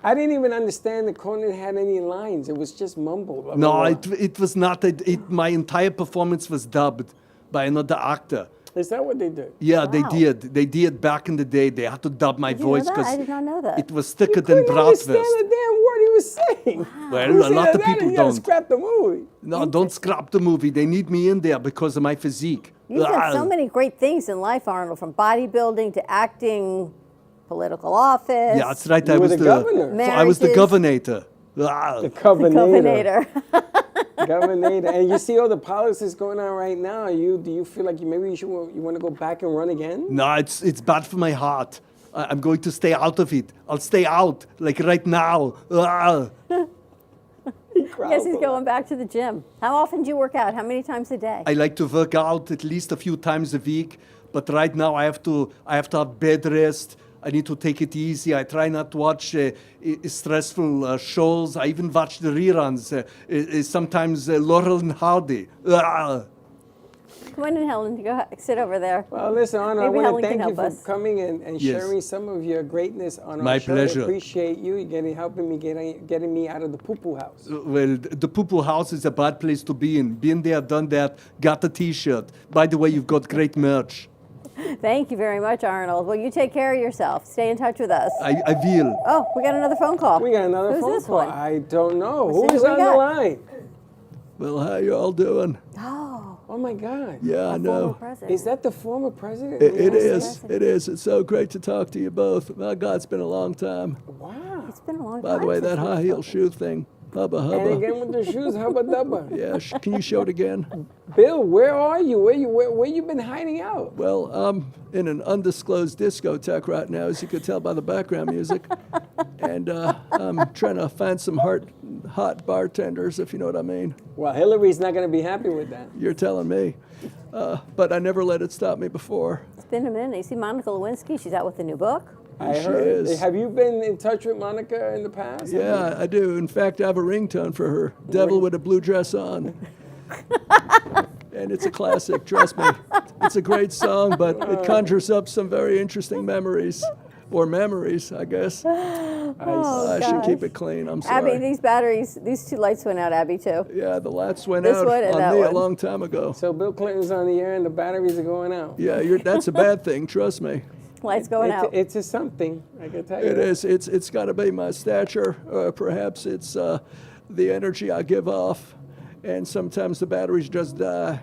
I didn't even understand that Conan had any lines. It was just mumbled. No, it was not. My entire performance was dubbed by another actor. Is that what they did? Yeah, they did. They did back in the day. They had to dub my voice I because did not know that. it was thicker than bratwurst. Understand the damn word he was saying. Well, a lot of people don't. Scrap the movie. No, don't scrap the movie. They need me in there because of my physique. You've done so many great things in life, Arnold, from bodybuilding to acting, political office. Yeah, that's right. You were the governor. So I was the governor. The Governator. Governor. And you see all the politics going on right now. Do you feel like maybe you want to go back and run again? No, it's bad for my heart. I'm going to stay out of it. I'll stay out, like right now. Yes, he's going back to the gym. How often do you work out? How many times a day? I like to work out at least a few times a week, but right now I have to have bed rest. I need to take it easy. I try not to watch stressful shows. I even watch the reruns. Sometimes Laurel and Hardy. Come on in, Helen. Go sit over there. Well, listen, Arnold, I Maybe want Helen to can thank you help for us. coming and Yes. sharing some of your greatness on My our show. pleasure. I appreciate you helping me getting me out of the poo-poo house. Well, the poo-poo house is a bad place to be in. Been there, done that, got a T-shirt. By the way, you've got great merch. Thank you very much, Arnold. Well, you take care of yourself. Stay in touch with us. I will. Oh, we got another phone call. We got another Who's phone this call. one? I don't know. Let's see Who is who we on the got. line? Well, how you all doing? Oh my God. Yeah, I know. Is that the former president? It is. It is. It's so great to talk to you both. My God, it's been a long time. Wow. It's been a long By time. the way, since that we've high heel spoken. shoe thing, Hubba hubba. And again with the shoes, hubba dubba. Yeah, can you show it again? Bill, where are you? Where you been hiding out? Well, I'm in an undisclosed discotheque right now, as you could tell by the background music. And I'm trying to find some hot bartenders, if you know what I mean. Well, Hillary's not going to be happy with that. You're telling me. But I never let it stop me before. It's been a minute. You see Monica Lewinsky? She's out with a new book. I She heard. is. Have you been in touch with Monica in the past? Yeah, I do. In fact, I have a ringtone for her, Devil with a Blue Dress On. And it's a classic, trust me. It's a great song, but it conjures up some very interesting memories. Or memories, I guess. I should keep it clean, I'm sorry. Abby, these two lights went out, Abby, too. Yeah, the lights went This out one and on that me a one. long time ago. So Bill Clinton's on the air and the batteries are going out. Yeah, that's a bad thing, trust me. Lights going out. It's a something, I can tell you. It is. It's got to be my stature. Perhaps it's the energy I give off, and sometimes the batteries just die.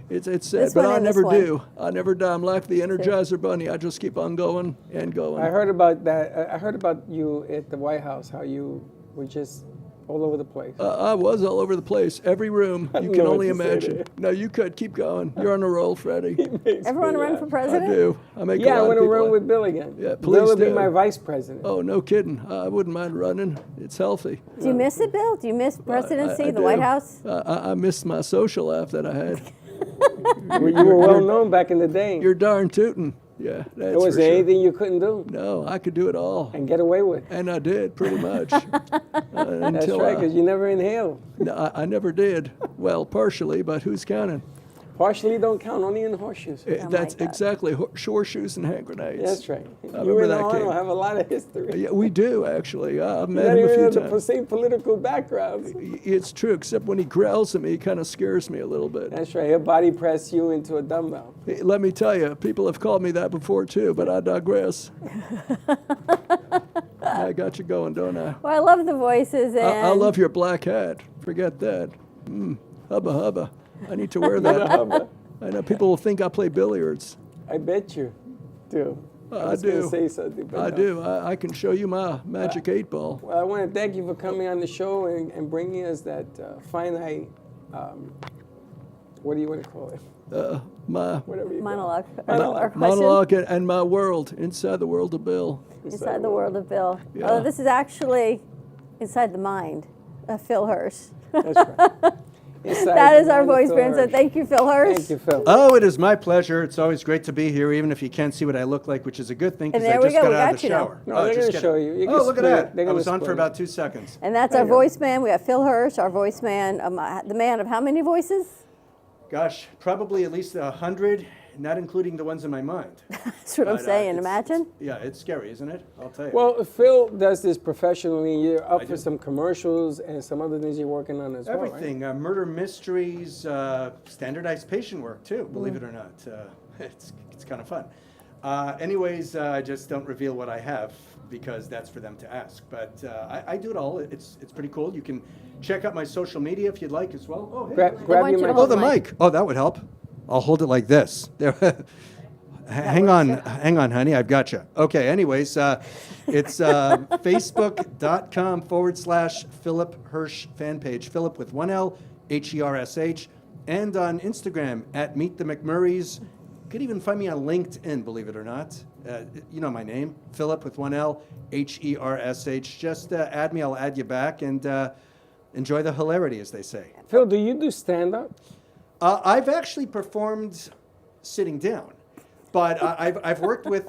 It's sad, but I never do. I never die. I'm like the Energizer Bunny. I just keep on going and going. I heard about that. I heard about you at the White House, how you were just all over the place. I was all over the place, every room you can only imagine. No, you could keep going. You're on a roll, Freddie. Everyone run for president? I do. I make Yeah, a I lot want of to people run with Bill again. Yeah, please Bill will be do. my vice president. Oh, no kidding. I wouldn't mind running. It's healthy. Do you miss it, Bill? Do you miss presidency, I the White do. House? I missed my social life that I had. You were well known back in the day. You're darn tootin'. Yeah, that's There was for sure. anything you couldn't do. No, I could do it all. And get away with. And I did, pretty much. That's Until right, because you never inhaled. No, I never did. Well, partially, but who's counting? Partially don't count, only in horseshoes. That's exactly horseshoes and hand grenades. That's right. I You remember and that Arnold game. have a lot of history. Yeah, we do, actually. I've You met don't him a even few have the times. same political backgrounds. It's true, except when he growls at me, he kind of scares me a little bit. That's right. He'll body press you into a dumbbell. Hey, let me tell you, people have called me that before, too, but I digress. I got you going, don't I? Well, I love the voices. And I love your black hat. Forget that. Hubba hubba. I need to wear that. Hubba. I know people will think I play billiards. I bet you do. I was gonna do. say something, but I no. do. I can show you my magic 8-ball. Well, I want to thank you for coming on the show and bringing us that finite, what do you want to call it? My Whatever you monologue. Monologue. Or question? monologue and my world, inside the world of Bill. Inside the world of Bill. Yeah. Oh, this is actually inside the mind of Phil Hirsch. That's right. Inside That the is our mind of voice Phil band. So Hirsch. thank you, Phil Hirsch. Thank you, Phil. Oh, it is my pleasure. It's always great to be here, even if you can't see what I look like, which is a good thing And because I there we just go. got We out of got the you now. shower. No, they're just gonna kidding. show you. You can Oh, look at split it. that. They're I gonna was on for split about 2 seconds. And that's our voice man. We have Phil Hirsch, our voice man, the man of how many voices? Gosh, probably at least 100, not including the ones in my mind. That's what I'm saying. Imagine. Yeah, it's scary, isn't it? I'll tell you. Well, Phil does this professionally. You're up for some commercials and some other things you're working on as well, right? Everything, murder mysteries, standardized patient work too, believe it or not. It's kind of fun. Anyways, I just don't reveal what I have because that's for them to ask. But I do it all. It's pretty cool. You can check out my social media if you'd like as well. Oh, hey. Grab your mic. Oh, the mic. Oh, that would help. I'll hold it like this. There. Hang on, honey. I've got you. Okay. Anyways, it's facebook.com/Philip Hirsch fan page. Philip with 1 L, HERSH, and on Instagram at Meet the McMurrays. You could even find me on LinkedIn, believe it or not. You know my name, Philip with 1 L, HERSH. Just add me. I'll add you back and enjoy the hilarity, as they say. Phil, do you do stand-up? I've actually performed sitting down, but I've worked with.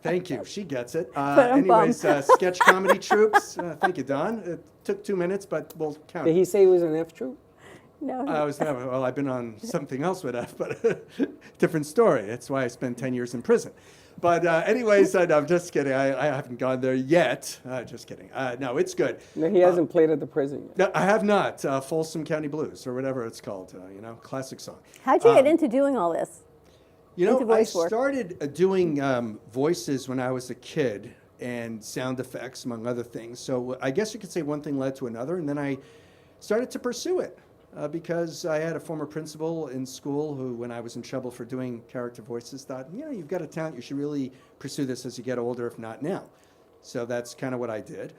Thank you, she gets it. Anyways, sketch comedy troops. Thank you, Don. It took 2 minutes, but we'll count. Did he say he was an F troop? No. I was never. Well, I've been on something else with F, but different story. That's why I spent 10 years in prison. But anyways, I'm just kidding. I haven't gone there yet. Just kidding. No, it's good. No, he hasn't played at the prison yet. No, I have not. Folsom County Blues or whatever it's called. Classic song. How'd you get into doing all this? You into know, I voice work? started doing voices when I was a kid and sound effects, among other things. So I guess you could say one thing led to another, and then I started to pursue it because I had a former principal in school who, when I was in trouble for doing character voices, thought, you've got a talent. You should really pursue this as you get older, if not now. So that's kind of what I did.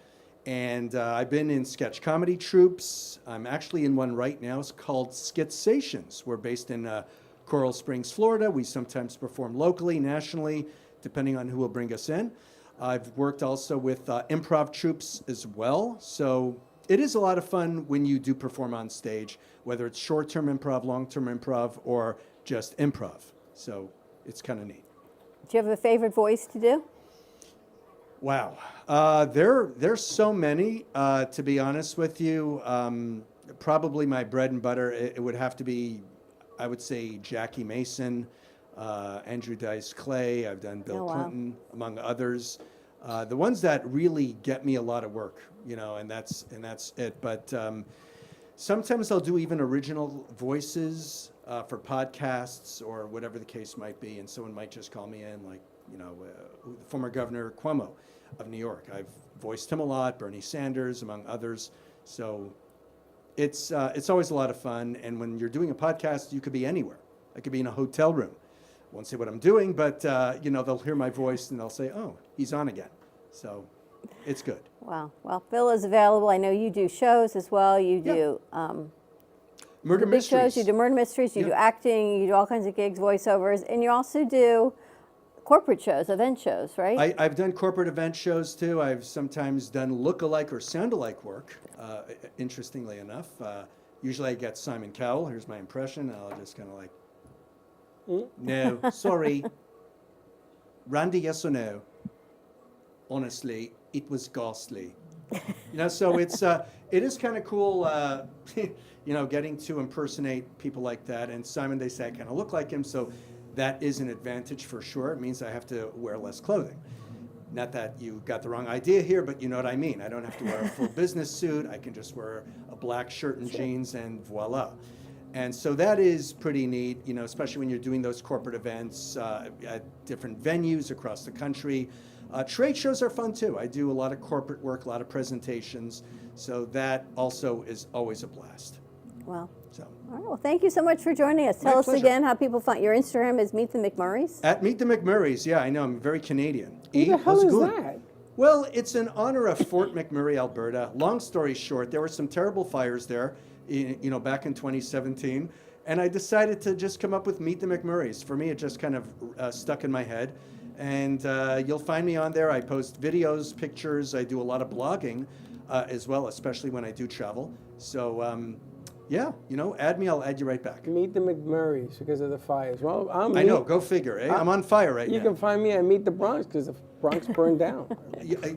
And I've been in sketch comedy troupes. I'm actually in one right now. It's called Skitsations. We're based in Coral Springs, Florida. We sometimes perform locally, nationally, depending on who will bring us in. I've worked also with improv troupes as well. So it is a lot of fun when you do perform on stage, whether it's short-term improv, long-term improv, or just improv. So it's kind of neat. Do you have a favorite voice to do? Wow. There's so many, to be honest with you. Probably my bread and butter, it would have to be, I would say, Jackie Mason, Andrew Dice Clay. I've done Bill Clinton, among others. The ones that really get me a lot of work, you know, and that's it. But sometimes I'll do even original voices for podcasts or whatever the case might be, and someone might just call me in, like, you know, former Governor Cuomo of New York. I've voiced him a lot, Bernie Sanders, among others. So it's always a lot of fun. And when you're doing a podcast, you could be anywhere. I could be in a hotel room. I won't say what I'm doing, but you know, they'll hear my voice and they'll say, "Oh, he's on again." So it's good. Wow. Well, Phil is available. I know you do shows as well. You do murder big mysteries. shows. You do murder mysteries. You do acting. You do all kinds of gigs, voiceovers, and you also do corporate shows, event shows, right? I've done corporate event shows too. I've sometimes done look-alike or sound-alike work, interestingly enough. Usually I get Simon Cowell. Here's my impression. I'll just kind of like, no, sorry. Randy, yes or no? Honestly, it was ghastly. You know, so it is kind of cool, you know, getting to impersonate people like that. And Simon, they say I kind of look like him, so that is an advantage for sure. It means I have to wear less clothing. Not that you got the wrong idea here, but you know what I mean. I don't have to wear a full business suit. I can just wear a black shirt and jeans and voila. And so that is pretty neat, you know, especially when you're doing those corporate events at different venues across the country. Trade shows are fun too. I do a lot of corporate work, a lot of presentations. So that also is always a blast. Wow. So. All right. Well, thank you so much for joining us. Tell us again how people find your Instagram is Meet the McMurrays. At Meet the McMurrays, yeah, I know. I'm very Canadian. Who the hell is that? Well, it's in honor of Fort McMurray, Alberta. Long story short, there were some terrible fires there, you know, back in 2017, and I decided to just come up with Meet the McMurrays. For me, it just kind of stuck in my head, and you'll find me on there. I post videos, pictures. I do a lot of blogging as well, especially when I do travel. So. Yeah, you know, add me, I'll add you right back. Meet the McMurrays because of the fires. Well, I know, go figure, eh? I'm on fire right now. You can find me at Meet the Bronx because the Bronx burned down.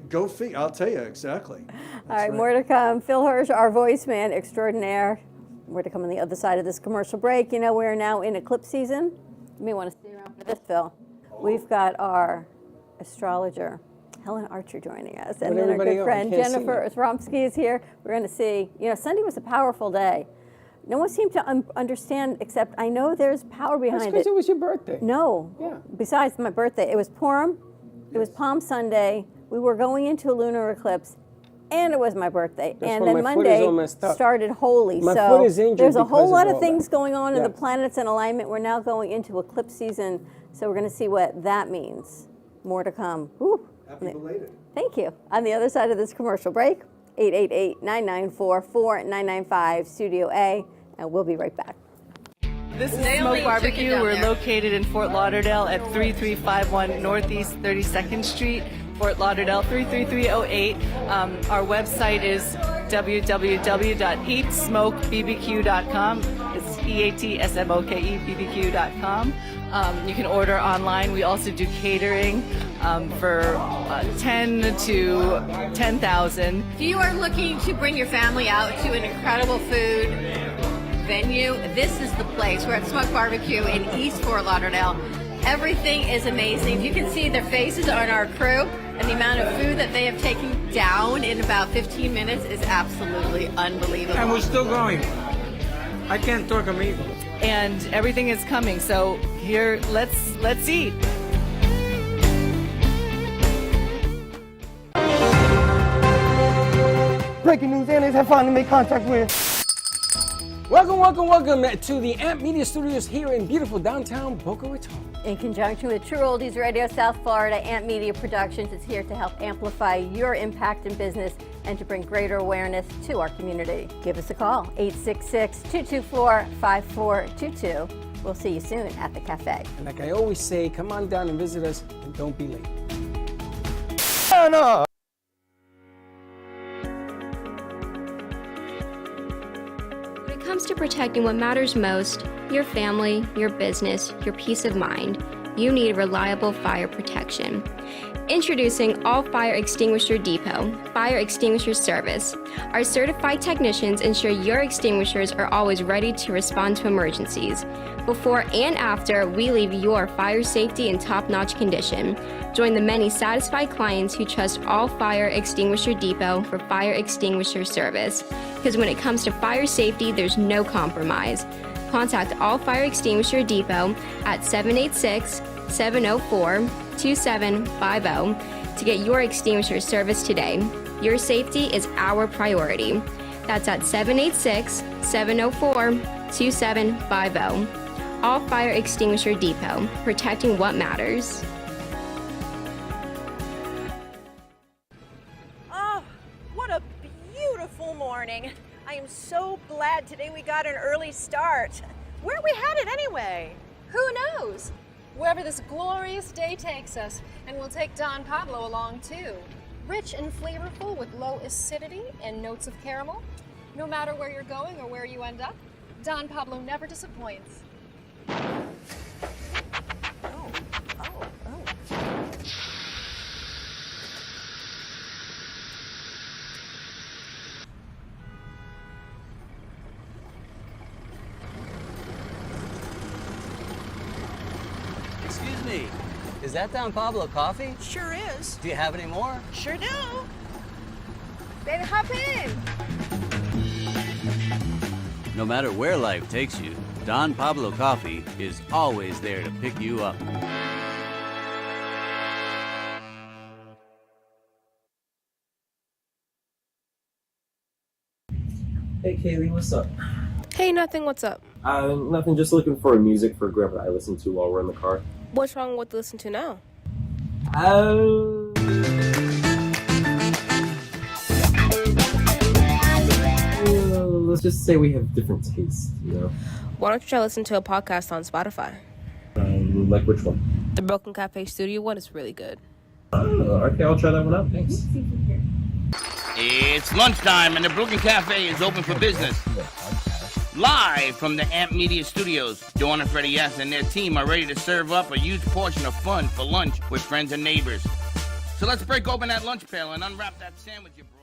Go figure, I'll tell you, exactly. All right, more to come. Phil Hirsch, our voice man extraordinaire. More to come on the other side of this commercial break. You know, we're now in eclipse season. You may want to stay around for this, Phil. We've got our astrologer, Helen Archer, joining us. And then our good friend Jennifer Osromsky is here. We're going to see, you know, Sunday was a powerful day. No one seemed to understand, except I know there's power behind it. That's because it was your birthday. No. Yeah. Besides my birthday, it was Purim. It was Palm Sunday. We were going into a lunar eclipse, and it was my birthday. That's and why then my foot is all Monday messed up. started holy. My so foot is injured there's a whole because lot of of all things that. going on in the Yes. planets in alignment. We're now going into eclipse season, so we're going to see what that means. More to come. Woo. Happy belated. Thank you. On the other side of this commercial break, 888-994-4995, Studio A, and we'll be right back. This is Smoke Barbecue. We're located in Fort Lauderdale at 3351 Northeast 32nd Street, Fort Lauderdale 33308. Our website is www.eatsmokebbq.com. It's EATSMOKEBBQ.com. You can order online. We also do catering for 10 to 10,000. If you are looking to bring your family out to an incredible food venue, this is the place. We're at Smoke Barbecue in East Fort Lauderdale. Everything is amazing. You can see their faces on our crew, and the amount of food that they have taken down in about 15 minutes is absolutely unbelievable. And we're still going. I can't talk amigo. And everything is coming. So here, let's eat. Breaking news, aliens have finally made contact with. Welcome to the AMP Media Studios here in beautiful downtown Boca Raton. In conjunction with True Oldies Radio South Florida, Amp Media Productions is here to help amplify your impact in business and to bring greater awareness to our community. Give us a call, 866-224-5422. We'll see you soon at the cafe. And like I always say, come on down and visit us and don't be late. No. When it comes to protecting what matters most, your family, your business, your peace of mind, you need reliable fire protection. Introducing All Fire Extinguisher Depot, Fire Extinguisher Service. Our certified technicians ensure your extinguishers are always ready to respond to emergencies. Before and after, we leave your fire safety in top-notch condition. Join the many satisfied clients who trust All Fire Extinguisher Depot for fire extinguisher service. Because when it comes to fire safety, there's no compromise. Contact All Fire Extinguisher Depot at 786-704-2750 to get your extinguisher service today. Your safety is our priority. That's at 786-704-2750. All Fire Extinguisher Depot, protecting what matters. Oh, what a beautiful morning. I am so glad today we got an early start. Where are we headed anyway? Who knows? Wherever this glorious day takes us, and we'll take Don Pablo along too. Rich and flavorful with low acidity and notes of caramel. No matter where you're going or where you end up, Don Pablo never disappoints. Excuse me, is that Don Pablo coffee? Sure is. Do you have any more? Sure do. Baby, hop in. No matter where life takes you, Don Pablo Coffee is always there to pick you up. Hey Kaylee, what's up? Hey, nothing. What's up? Nothing, just looking for music for Grandpa I listen to while we're in the car. What's wrong with listen to now? Let's just say we have different tastes, you know? Why don't you try listen to a podcast on Spotify? Like which one? The Broken Cafe Studio one is really good. Okay, I'll try that one out. Thanks. It's lunchtime and the Brooklyn Cafe is open for business. Live from the Amp Media Studios, Dawn and Freddie S. and their team are ready to serve up a huge portion of fun for lunch with friends and neighbors. So let's break open that lunch pail and unwrap that sandwich you brought.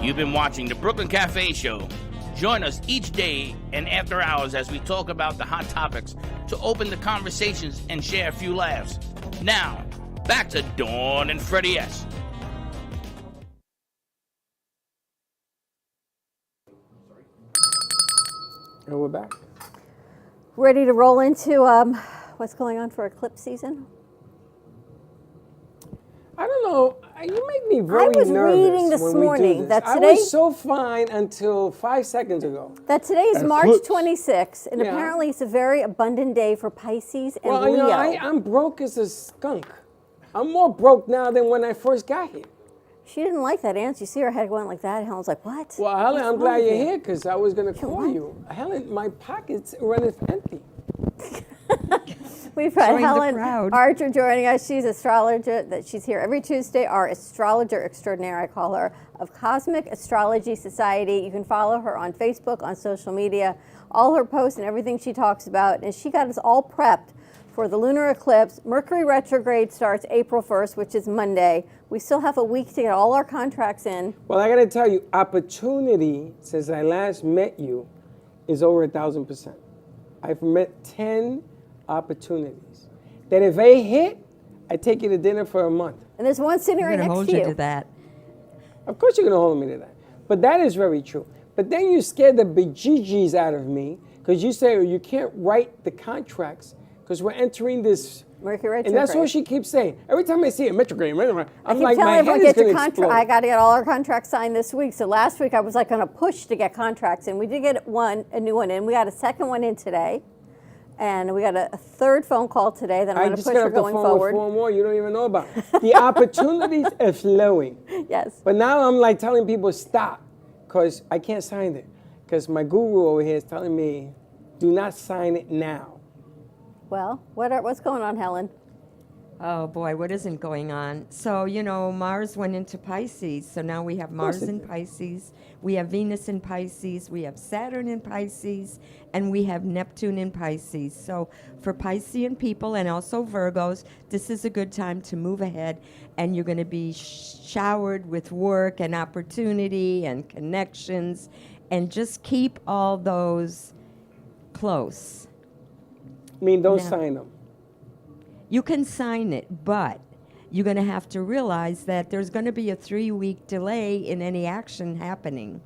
You've been watching the Brooklyn Cafe Show. Join us each day and after hours as we talk about the hot topics to open the conversations and share a few laughs. Now, back to Dawn and Freddie S. And we're back. Ready to roll into what's going on for eclipse season? I don't know. You make me very nervous. I was reading this morning that today. I was so fine until 5 seconds ago. That today is March 26th, and apparently it's a very abundant day for Pisces and Leo. You know, I'm broke as a skunk. I'm more broke now than when I first got here. She didn't like that answer. You see her head going like that. Helen's like, what? Well, Helen, I'm glad you're here because I was going to call you. Helen, my pockets running empty. We've had Helen Archer joining us. She's astrologer. She's here every Tuesday. Our astrologer extraordinaire, I call her, of Cosmic Astrology Society. You can follow her on Facebook, on social media, all her posts and everything she talks about. And she got us all prepped for the lunar eclipse. Mercury retrograde starts April 1st, which is Monday. We still have a week to get all our contracts in. Well, I got to tell you, opportunity since I last met you is over 1,000%. I've met 10 opportunities that if they hit, I take you to dinner for a month. And there's one sitting right next to you. Hold you to that. Of course you're going to hold me to that. But that is very true. But then you scared the bejeebies out of me because you say you can't write the contracts because we're entering this. Mercury retrograde. And that's what she keeps saying. Every time I see a retrograde, I'm keep like, my telling head everyone, is get going your to contract. explode. I got to get all our contracts signed this week. So last week I was like going to push to get contracts in. We did get a new one in. We got a second one in today. And we got a third phone call today that I'm going to push for going forward. With 4 more you don't even know about. The opportunities are flowing. Yes. But now I'm like telling people stop because I can't sign it. Because my guru over here is telling me, do not sign it now. Well, what's going on, Helen? Oh boy, what isn't going on? So, Mars went into Pisces, so now we have Mars in Pisces, we have Venus in Pisces, we have Saturn in Pisces, and we have Neptune in Pisces. So for Piscean people and also Virgos, this is a good time to move ahead, and you're going to be showered with work and opportunity and connections, and just keep all those close. I mean, don't sign them. You can sign it, but you're going to have to realize that there's going to be a 3-week delay in any action happening.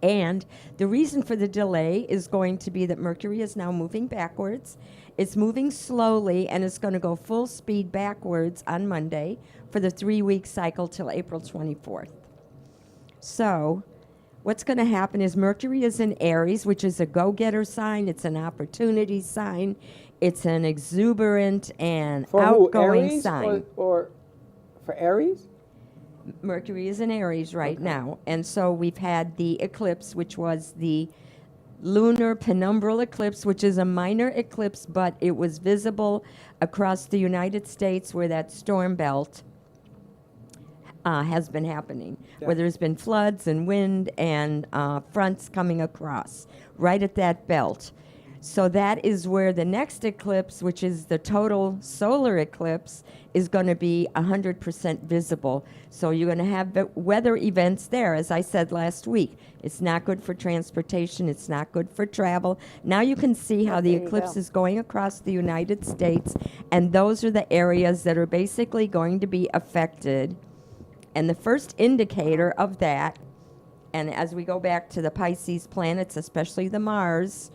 And the reason for the delay is going to be that Mercury is now moving backwards. It's moving slowly, and it's going to go full speed backwards on Monday for the 3-week cycle till April 24th. So what's going to happen is Mercury is in Aries, which is a go-getter sign. It's an opportunity sign. It's an exuberant and outgoing sign. Or for Aries? Mercury is in Aries right now. And so we've had the eclipse, which was the lunar penumbral eclipse, which is a minor eclipse, but it was visible across the United States where that storm belt has been happening, where there's been floods and wind and fronts coming across right at that belt. So that is where the next eclipse, which is the total solar eclipse, is going to be 100% visible. So you're going to have weather events there. As I said last week, it's not good for transportation. It's not good for travel. Now you can see how the eclipse is going across the United States, and those are the areas that are basically going to be affected. And the first indicator of that, and as we go back to the Pisces planets, especially the Mars,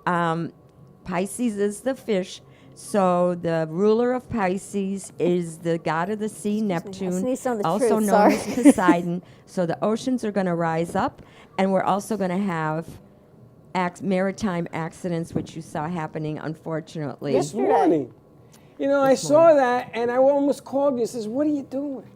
Pisces is the fish, so the ruler of Pisces is the god of the sea, Neptune, also known as Poseidon. So the oceans are going to rise up, and we're also going to have maritime accidents, which you saw happening, unfortunately. This morning. I saw that, and I almost called you and says, what are you doing?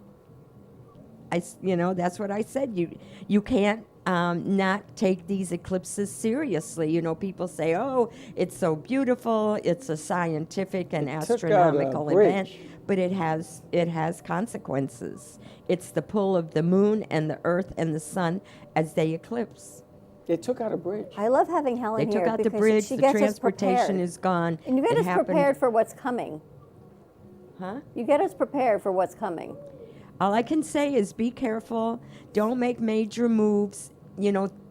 That's what I said. You can't not take these eclipses seriously. People say, oh, it's so beautiful, it's a scientific and astronomical event, but it has consequences. It's the pull of the moon and the earth and the sun as they eclipse. They took out a bridge. I love having Helen here. They took out the bridge, the transportation is gone. And you get us prepared for what's coming. Huh? You get us prepared for what's coming. All I can say is be careful. Don't make major moves.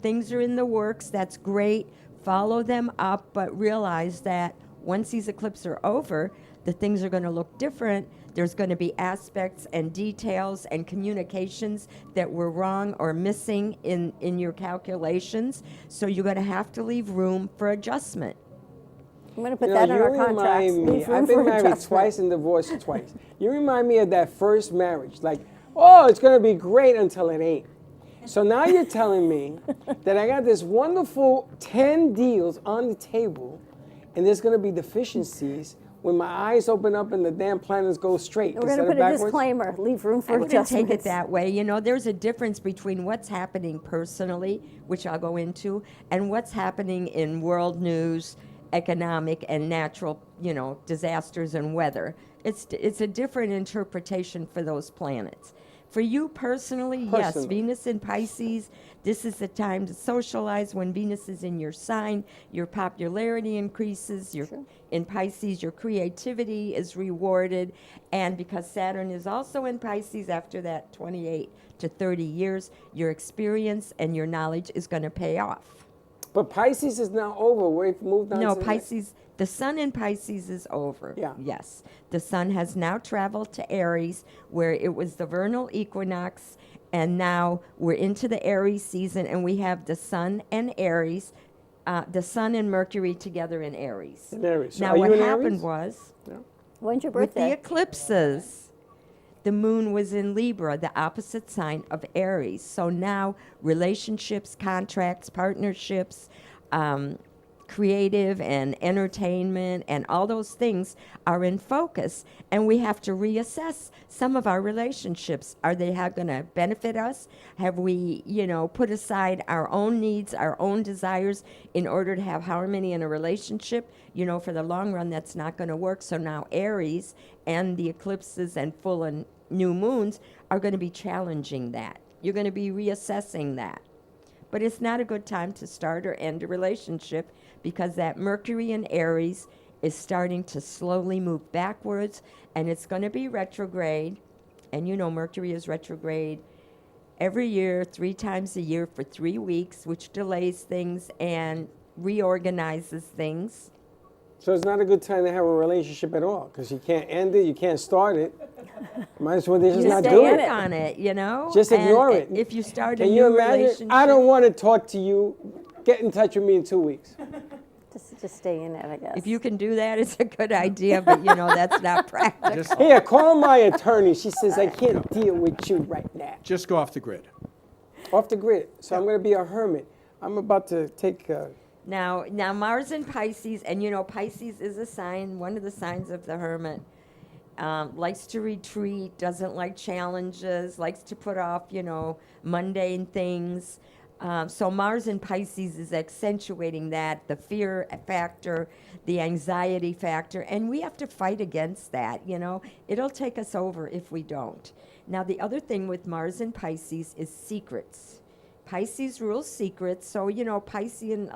Things are in the works. That's great. Follow them up, but realize that once these eclipses are over, the things are going to look different. There's going to be aspects and details and communications that were wrong or missing in your calculations. So you're going to have to leave room for adjustment. I'm going to put that in our contracts. I've been married twice and divorced twice. You remind me of that first marriage. Like, oh, it's going to be great until it ain't. So now you're telling me that I got this wonderful 10 deals on the table, and there's going to be deficiencies when my eyes open up and the damn planets go straight. We're going to put a disclaimer, leave room for adjustments. I wouldn't take it that way. There's a difference between what's happening personally, which I'll go into, and what's happening in world news, economic and natural, disasters and weather. It's a different interpretation for those planets. For you personally, yes, Venus in Pisces, this is the time to socialize. When Venus is in your sign, your popularity increases. In Pisces, your creativity is rewarded. And because Saturn is also in Pisces after that 28 to 30 years, your experience and your knowledge is going to pay off. But Pisces is now over. We've moved on to Pisces. The sun in Pisces is over. Yeah. Yes. The sun has now traveled to Aries, where it was the vernal equinox, and now we're into the Aries season, and we have the sun and Aries the Sun and Mercury together in Aries. In Aries. So Now, are what you in happened Aries? was, When's your with the birthday? eclipses, the moon was in Libra, the opposite sign of Aries. So now relationships, contracts, partnerships, creative and entertainment and all those things are in focus, and we have to reassess some of our relationships. Are they going to benefit us? Have we, put aside our own needs, our own desires in order to have harmony in a relationship? For the long run, that's not going to work. So now Aries and the eclipses and full and new moons are going to be challenging that. You're going to be reassessing that. But it's not a good time to start or end a relationship, because that Mercury in Aries is starting to slowly move backwards, and it's going to be retrograde. And Mercury is retrograde every year, 3 times a year for 3 weeks, which delays things and reorganizes things. So it's not a good time to have a relationship at all, because you can't end it, you can't start it. Might as well just not do it. On it, Just ignore it. If you start Can a you new imagine? relationship, I don't want to talk to you. Get in touch with me in 2 weeks. Just stay in it, I guess. if you can do that, it's a good idea, but that's not practical. Here, call my attorney. She says I can't deal with you right now. Just go off the grid. Off the grid. So I'm going to be a hermit. I'm about to take. Now Mars in Pisces, and Pisces is a sign, one of the signs of the hermit. Likes to retreat, doesn't like challenges, likes to put off, mundane things. So Mars in Pisces is accentuating that, the fear factor, the anxiety factor, and we have to fight against that, It'll take us over if we don't. Now, the other thing with Mars in Pisces is secrets. Pisces rules secrets, so, a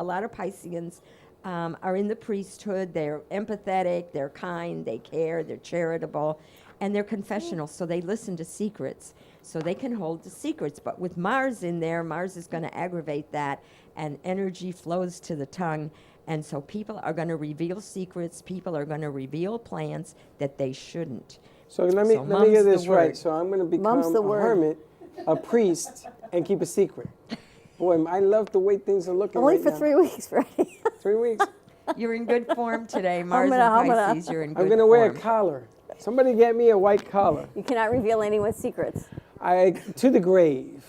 lot of Pisceans are in the priesthood. They're empathetic, they're kind, they care, they're charitable, and they're confessional, so they listen to secrets. So they can hold the secrets. But with Mars in there, Mars is going to aggravate that, and energy flows to the tongue. And so people are going to reveal secrets. People are going to reveal plans that they shouldn't. So let me get this right. So I'm going to become Mum's the a word. hermit, a priest, and keep a secret. Boy, I love the way things are looking Only right for now. 3 weeks, Freddie. 3 weeks. You're in good form today, Mars gonna- and I'm gonna- Pisces. You're in good I'm going to form. wear a collar. Somebody get me a white collar. You cannot reveal anyone's secrets. To the grave.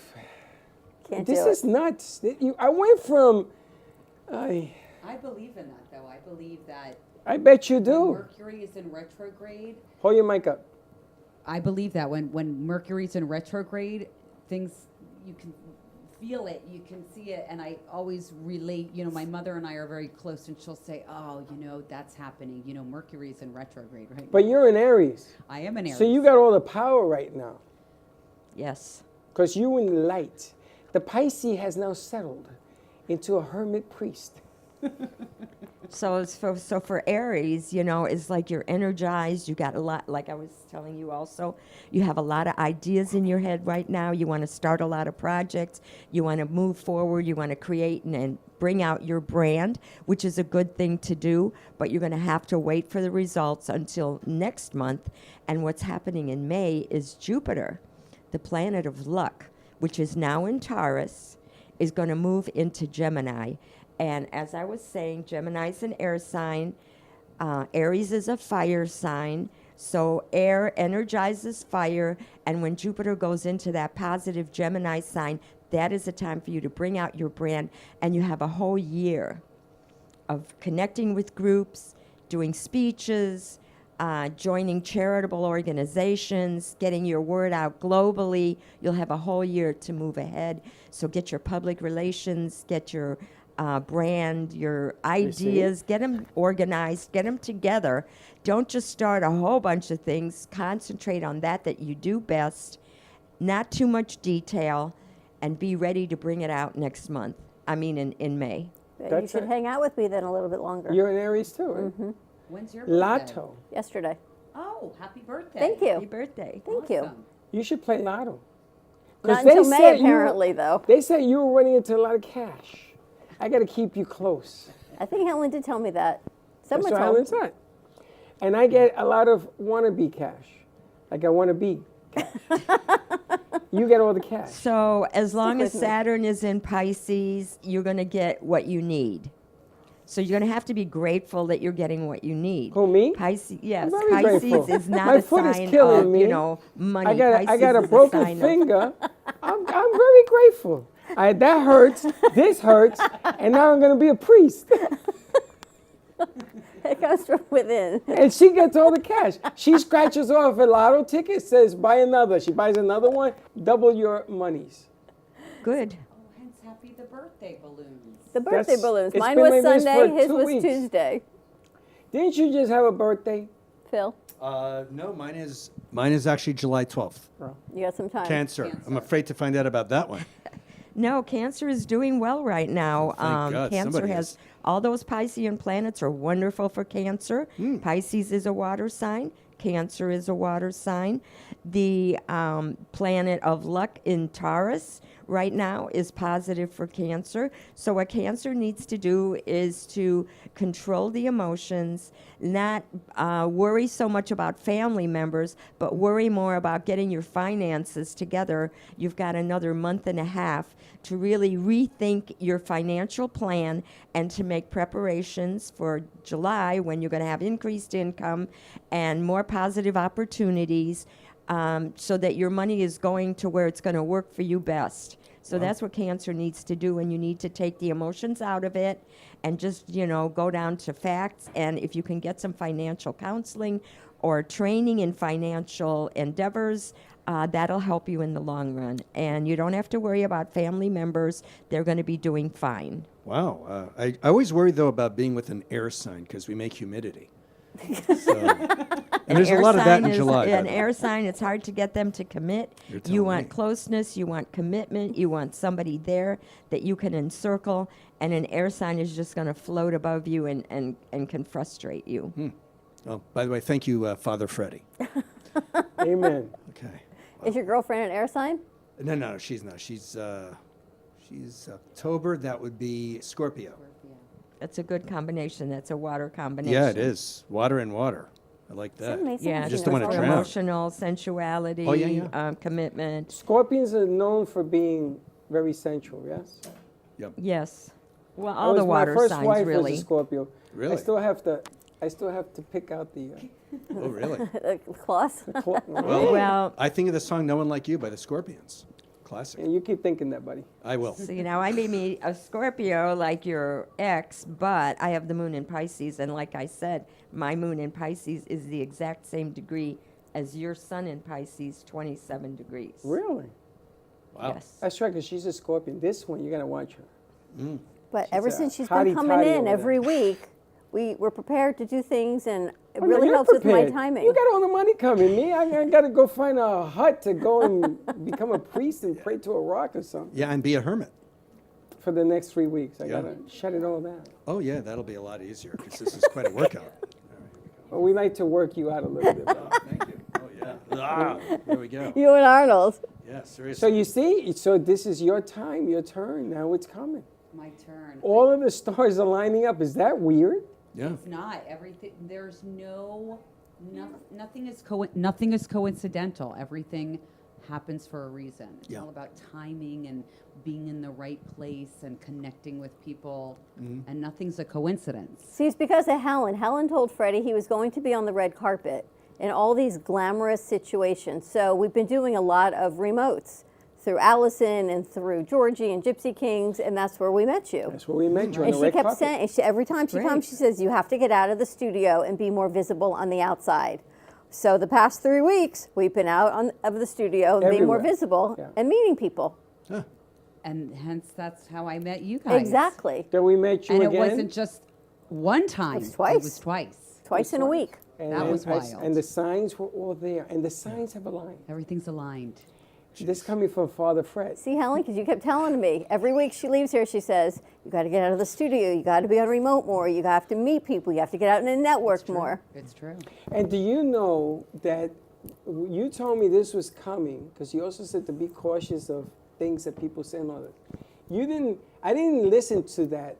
Can't This do is it. nuts. I went from. I believe in that, though. I believe that. I bet you when do. Mercury is in retrograde. Hold your mic up. I believe that when Mercury's in retrograde, things, you can feel it, you can see it, and I always relate. My mother and I are very close, and she'll say, "Oh, that's happening. Mercury's in retrograde, right?" But you're in Aries. I am an Aries. So you got all the power right now. Yes. Because you in light. The Pisces has now settled into a hermit priest. So for Aries, it's like you're energized. You got a lot, like I was telling you also, you have a lot of ideas in your head right now. You want to start a lot of projects. You want to move forward. You want to create and bring out your brand, which is a good thing to do, but you're going to have to wait for the results until next month. And what's happening in May is Jupiter, the planet of luck, which is now in Taurus, is going to move into Gemini. And as I was saying, Gemini is an air sign. Aries is a fire sign. So air energizes fire. And when Jupiter goes into that positive Gemini sign, that is a time for you to bring out your brand. And you have a whole year of connecting with groups, doing speeches, joining charitable organizations, getting your word out globally. You'll have a whole year to move ahead. So get your public relations, get your brand, your ideas, get them organized, get them together. Don't just start a whole bunch of things. Concentrate on that you do best, not too much detail, and be ready to bring it out next month. In May. You should hang out with me then a little bit longer. You're in Aries too, right? Mm-hmm. When's your birthday? Lotto. Yesterday. Oh, happy birthday. Thank you. Happy birthday. Thank you. You should play Lotto. Not until May, apparently, though. They said you were running into a lot of cash. I got to keep you close. I think Helen did tell me that. That's Someone what told Helen me. said. And I get a lot of wannabe cash. Like I want to be cash. You get all the cash. So as long as with me. Saturn is in Pisces, you're going to get what you need. So you're going to have to be grateful that you're getting what you need. Who, me? Pisces, yes. I'm very Pisces grateful. is not My a foot is sign killing of, me. you know, money. I got Pisces a is broken sign of- finger. I'm very grateful. That hurts. This hurts. And now I'm going to be a priest. It comes from within. And she gets all the cash. She scratches off a lotto ticket, says, buy another. She buys another one, double your monies. Good. Oh, hence happy the birthday balloons. The birthday balloons. it's Mine been was like this Sunday, for his 2 was weeks. Tuesday. Didn't you just have a birthday? Phil, No, mine is actually July 12th. you got some time. Cancer. I'm afraid to find out about that one. No, Cancer is doing well right now. Thank God, Cancer somebody has is. all those Piscean planets are wonderful for Cancer. Pisces is a water sign. Cancer is a water sign. The planet of luck in Taurus right now is positive for Cancer. So what Cancer needs to do is to control the emotions, not worry so much about family members, but worry more about getting your finances together. You've got another month and a half to really rethink your financial plan and to make preparations for July when you're going to have increased income and more positive opportunities, so that your money is going to where it's going to work for you best. So that's what Cancer needs to do, and you need to take the emotions out of it and just, go down to facts. And if you can get some financial counseling or training in financial endeavors, that'll help you in the long run. And you don't have to worry about family members. They're going to be doing fine. Wow. I always worry, though, about being with an air sign because we make humidity. And there's a lot of that in July. An air sign, it's hard to get them to commit. You're telling You want me. closeness, you want commitment, you want somebody there that you can encircle, and an air sign is just going to float above you and can frustrate you. Oh, by the way, thank you, Father Freddie. Amen. Okay. Is your girlfriend an air sign? No, she's not. She's October. That would be Scorpio. That's a good combination. That's a water combination. Yeah, it is. Water and water. I like that. Yeah, You just so don't want for to drown. emotional, sensuality, Oh, yeah. commitment. Scorpions are known for being very sensual, yes? Yep. Yes. Well, all the water My first signs, wife really. was a Scorpio. Really? I still have to pick out the... Oh, really? The claws? Well, I think of the song "No One Like You" by the Scorpions. Classic. And you keep thinking that, buddy. I will. So, I may be a Scorpio like your ex, but I have the moon in Pisces. And like I said, my moon in Pisces is the exact same degree as your sun in Pisces, 27 degrees. Really? Wow. Yes. That's right, because she's a Scorpion. This one, you got to watch her. But She's ever a since she's hottie been coming toddy in over every week, we're prepared to do things, and it Oh, no, really you're helps with my prepared. timing. You got all the money coming. Me, I got to go find a hut to go and become a priest and pray to a rock or something. Yeah, and be a hermit. For the next 3 weeks. I Yeah. got to shut it all down. Oh, yeah, that'll be a lot easier because this is quite a workout. Well, we like to work you out a little bit. Though. Thank you. Oh, yeah. There we go. You and Arnold. Yeah, seriously. So you see, so this is your time, your turn. Now it's coming. My turn. All of the stars are lining up. Is that weird? Yeah. It's not everything. There's nothing is coincidental. Everything happens for a reason. It's all about timing and being in the right place and connecting with people, and nothing's a coincidence. See, it's because of Helen. Helen told Freddie he was going to be on the red carpet in all these glamorous situations. So we've been doing a lot of remotes through Allison and through Georgie and Gypsy Kings, and that's where we met you. That's where we met you on And the she red kept carpet. saying, every time she comes, she says, you have to get out of the studio and be more visible on the outside. So the past 3 weeks, we've been out of the studio and being more Everywhere. visible Yeah. and meeting people. And hence that's how I met you guys. Exactly. Then we met you And again. it wasn't just one time. It was twice. It was twice. Twice in a week. And That was I- wild. And the signs were all there. And the signs have aligned. Everything's aligned. This coming from Father Fred. See, Helen, because you kept telling me every week she leaves here, she says, you got to get out of the studio, you got to be on remote more, you have to meet people, you have to get out and network more. It's true. And do you know that you told me this was coming, because you also said to be cautious of things that people say and all that. I didn't listen to that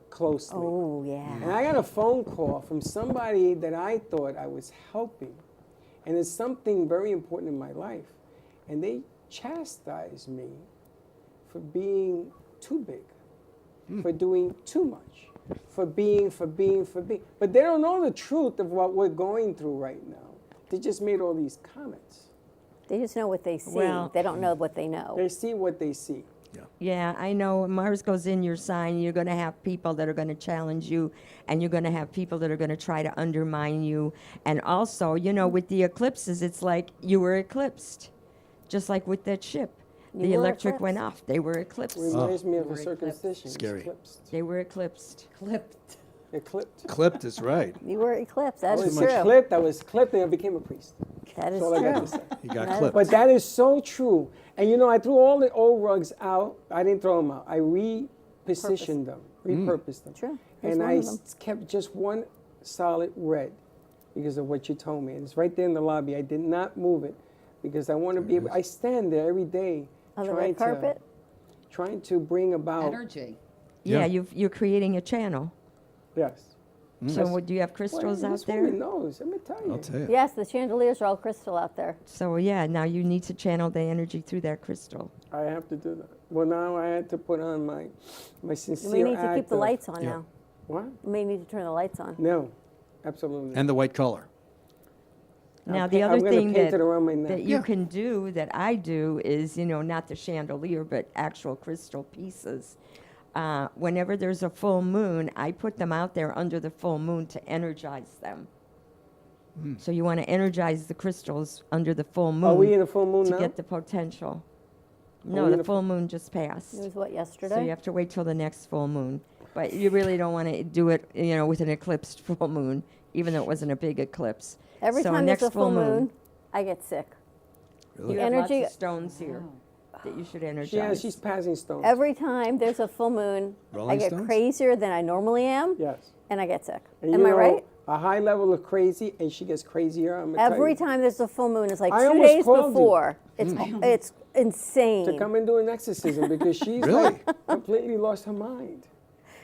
closely. Oh, yeah. And I got a phone call from somebody that I thought I was helping. And it's something very important in my life. And they chastised me for being too big, for doing too much. for being. But they don't know the truth of what we're going through right now. They just made all these comments. They just know what they see. Well- They don't know what they know. They see what they see. Yeah, I know. When Mars goes in your sign, you're going to have people that are going to challenge you, and you're going to have people that are going to try to undermine you. And also, you know, with the eclipses, it's like you were eclipsed, just like with that ship. You The were electric eclipsed. went off. They were eclipsed. Reminds me of They a were circumcision. Scary. Eclipsed. They were eclipsed. Clipped. Eclipsed. Clipped is right. You were eclipsed. That I is was true. clipped. I was clipped, and I became a priest. That is That's all I got true. to say. You got That- clipped. But that is so true. And you know, I threw all the old rugs out. I didn't throw them out. I repositioned them, repurposed them. True. Here's And one I of them. kept just one solid red because of what you told me. And it's right there in the lobby. I did not move it because I want to be able, I stand there every day On the red carpet? trying to bring about. Energy. Yeah, Yeah. you're creating a channel. Yes. So what, do you have crystals Well, out this there? woman knows. Let me tell you. I'll tell you. Yes, the chandeliers are all crystal out there. So yeah, now you need to channel the energy through that crystal. I have to do that. Well, now I had to put on my You sincere may need to act keep the of- lights on Yeah. now. What? You may need to turn the lights on. No, absolutely. And the white color. Now, I'm the pa- other I'm gonna thing paint that, it around my neck. that you Yeah. can do, that I do, is, you know, not the chandelier, but actual crystal pieces. Whenever there's a full moon, I put them out there under the full moon to energize them. So you want to energize the crystals under the full moon Are we in a full moon to now? get the potential. we No, in the a full moon just passed. It was what, yesterday? So you have to wait till the next full moon. But you really don't want to do it, you know, with an eclipsed full moon, even though it wasn't a big eclipse. Every So time there's next a full moon, I get sick. You have lots of stones here that you should energize. Yeah, she's passing stones. Every time there's a full moon, I Rolling get stones? crazier than I normally am. Yes. And I get sick. And Am you I know, right? A high level of crazy, and she gets crazier. I'm gonna tell Every you. time there's a full moon, it's like I 2 almost days called you. before. It's insane. To come and do an exorcism because she's Really? like completely lost her mind.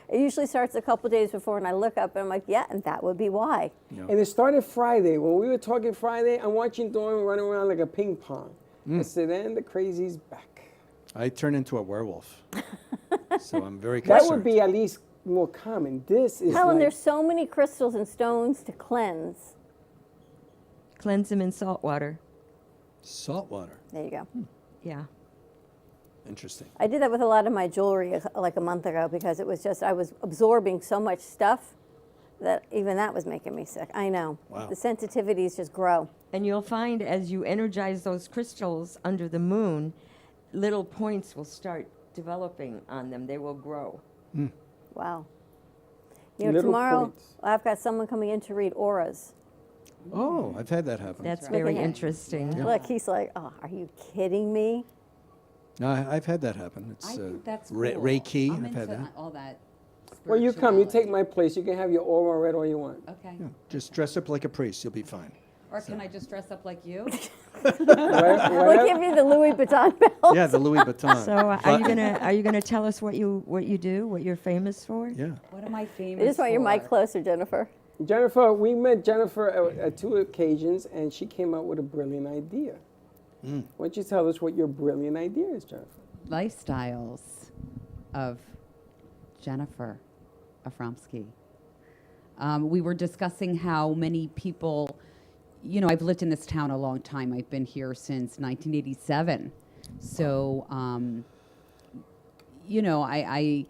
It usually starts a couple days before, and I look up and I'm like, yeah, and that would be why. And it started Friday. When we were talking Friday, I'm watching Dawn run around like a ping pong. I said, and the crazy's back. I turn into a werewolf. So I'm very That concerned. would be at least more common. This is Helen, like, there's so many crystals and stones to cleanse. Cleanse them in salt water. Salt water. There you go. Yeah. Interesting. I did that with a lot of my jewelry like a month ago because it was just, I was absorbing so much stuff that even that was making me sick. I know. Wow. The sensitivities just grow. And you'll find as you energize those crystals under the moon, little points will start developing on them. They will grow. Wow. You know, Little tomorrow points. I've got someone coming in to read auras. Oh, I've had that happen. That's very interesting. Yeah. Look, he's like, oh, are you kidding me? No, I've had that happen. It's I think that's Re- cool. Reiki. I'm I've had into that. all that. well, you come, you take my place. You can have your aura read all you want. Okay. Yeah, just dress up like a priest. You'll be fine. Or can I just dress up like you? We'll give you the Louis Vuitton belt. Yeah, the Louis Vuitton. So are you gonna tell us what you do, what you're famous for? Yeah. What am I I famous just want your mic for? closer, Jennifer. Jennifer, we met Jennifer at 2 occasions, and she came up with a brilliant idea. Why don't you tell us what your brilliant idea is, Jennifer? Lifestyles of Jennifer Afromsky. We were discussing how many people, you know, I've lived in this town a long time. I've been here since 1987. So, you know, I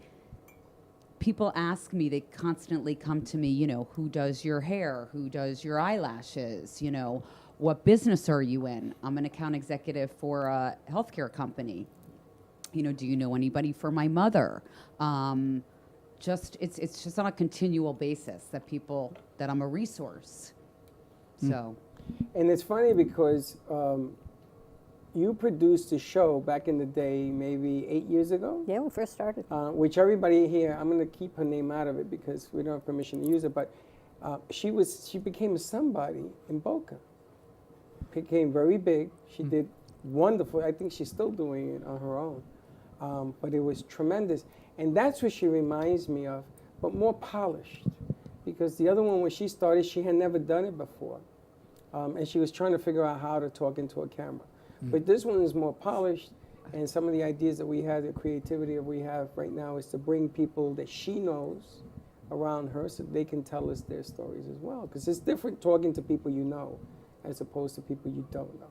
people ask me, they constantly come to me, you know, who does your hair? Who does your eyelashes? You know, what business are you in? I'm an account executive for a healthcare company. You know, do you know anybody for my mother? It's just on a continual basis that I'm a resource. So. And it's funny because you produced a show back in the day, maybe 8 years ago. Yeah, when we first started. Which everybody here, I'm going to keep her name out of it because we don't have permission to use it, but she became somebody in Boca. Became very big. She did wonderful. I think she's still doing it on her own. But it was tremendous. And that's what she reminds me of, but more polished. Because the other one, when she started, she had never done it before. And she was trying to figure out how to talk into a camera. But this one is more polished, and some of the ideas that we have, the creativity that we have right now is to bring people that she knows around her so they can tell us their stories as well. Because it's different talking to people you know as opposed to people you don't know.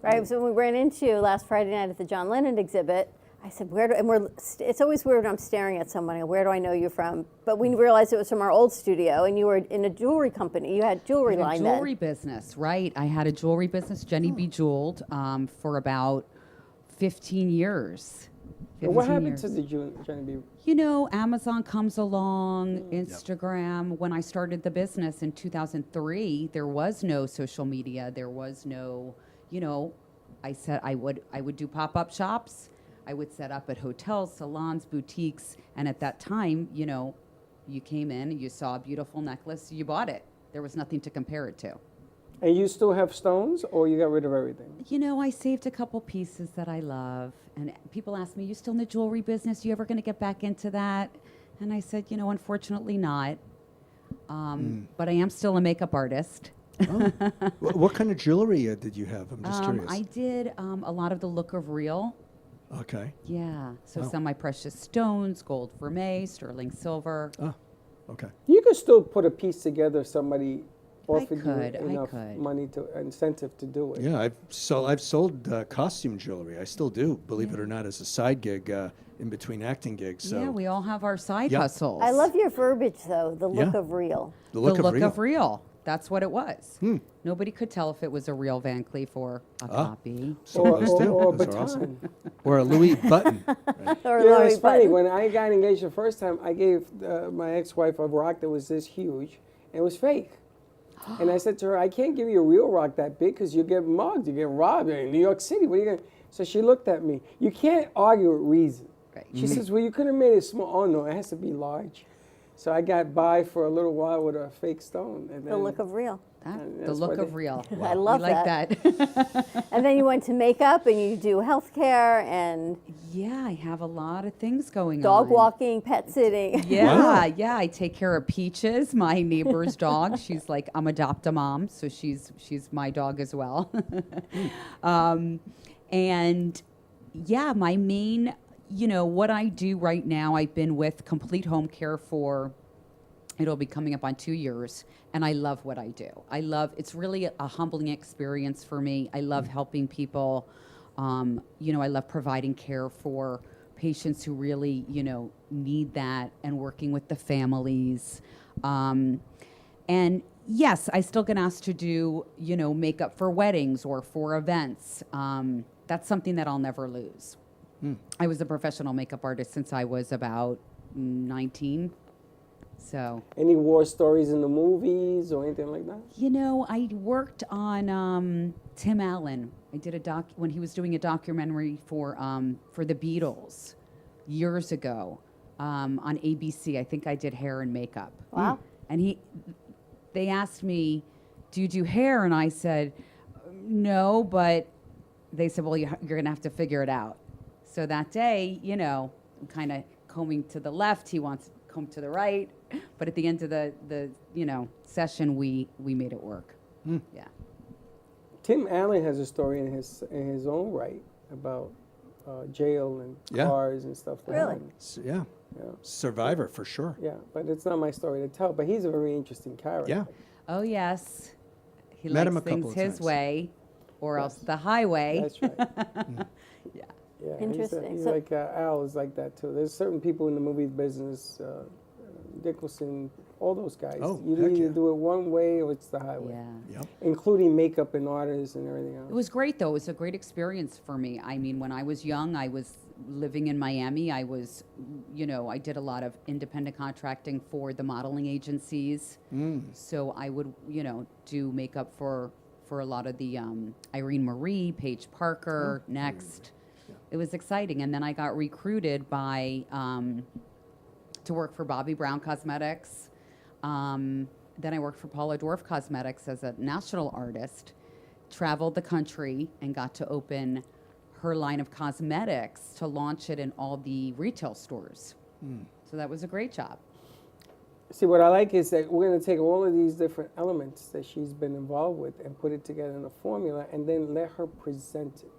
Right, so when we ran into you last Friday night at the John Lennon exhibit, I said, it's always weird when I'm staring at somebody, where do I know you from? But we realized it was from our old studio, and you were in a jewelry company. You had jewelry I had line a jewelry then. business, right. I had a jewelry business, Jenny B. Jeweled, for about 15 years. But what 15 happened years. to the Jenny B? You know, Amazon comes along, Instagram. When I started the business in 2003, there was no social media. There was no, you know, I said I would do pop-up shops. I would set up at hotels, salons, boutiques. And at that time, you know, you came in, you saw a beautiful necklace, you bought it. There was nothing to compare it to. And you still have stones, or you got rid of everything? You know, I saved a couple pieces that I love. And people ask me, you still in the jewelry business? You ever going to get back into that? And I said, you know, unfortunately not. But I am still a makeup artist. Oh. What kind of jewelry did you have? I'm just curious. I did a lot of the look of real. Okay. Yeah. So Oh. semi-precious stones, gold vermeil, sterling silver. Oh, okay. You could still put a piece together if somebody offered could, you enough money to incentive to do it. Yeah, I've sold costume jewelry. I still do, believe it or not, as a side gig in between acting gigs. So Yeah, we all have our side Yeah. hustles. I love your verbiage, though, the look Yeah. of real. The look of real. That's what it was. Nobody could tell if it was a real Van Cleef or a copy. Or Those are baton. awesome. Or a Louis button. Or You know, Louis it's funny, button. when I got engaged the first time, I gave my ex-wife a rock that was this huge, and it was fake. And I said to her, I can't give you a real rock that big because you get mugged, you get robbed in New York City. What are you going to? So she looked at me. You can't argue with reason. Right. She says, well, you could have made it small. Oh, no, it has to be large. So I got by for a little while with a fake stone. And The then, look of real. and The that's look what of they- real. I love we like that. And then you went to makeup, and you do healthcare and Yeah, I have a lot of things going dog on. walking, pet sitting. Yeah, yeah. I take care of Peaches, my neighbor's dog. She's like, I'm adopt-a-mom, so she's my dog as well. And yeah, my main, you know, what I do right now, I've been with Complete Home Care for, it'll be coming up on 2 years, and I love what I do. It's really a humbling experience for me. I love helping people. You know, I love providing care for patients who really, you know, need that, and working with the families. And yes, I still get asked to do, you know, makeup for weddings or for events. That's something that I'll never lose. I was a professional makeup artist since I was about 19. So. Any war stories in the movies or anything like that? You know, I worked on Tim Allen. I did when he was doing a documentary for the Beatles years ago on ABC. I think I did hair and makeup. Wow. And they asked me, do you do hair? And I said, no, but they said, well, you're going to have to figure it out. So that day, you know, I'm kind of combing to the left. He wants to comb to the right. But at the end of the you know, session, we made it work. Yeah. Tim Allen has a story in his own right about jail and cars and stuff. Really? Yeah. Survivor for sure. Yeah, but it's not my story to tell. But he's a very interesting character. Yeah. Oh, yes. He Met him likes a couple things of his times. way or else the highway. That's right. Yeah. Yeah, Interesting. He's So- like Al is like that too. There's certain people in the movie business, Dickelson, all those guys. Oh, You heck either yeah. do it one way or it's the highway. Yeah. Yep. Including makeup and artists and everything else. It was great, though. It was a great experience for me. I mean, when I was young, I was living in Miami. I was, you know, I did a lot of independent contracting for the modeling agencies. So I would, you know, do makeup for a lot of the Irene Marie, Paige Parker, Next. It was exciting. And then I got recruited by to work for Bobbi Brown Cosmetics. Then I worked for Paula Dwarf Cosmetics as a national artist, traveled the country, and got to open her line of cosmetics to launch it in all the retail stores. So that was a great job. See, what I like is that we're going to take all of these different elements that she's been involved with and put it together in a formula and then let her present it.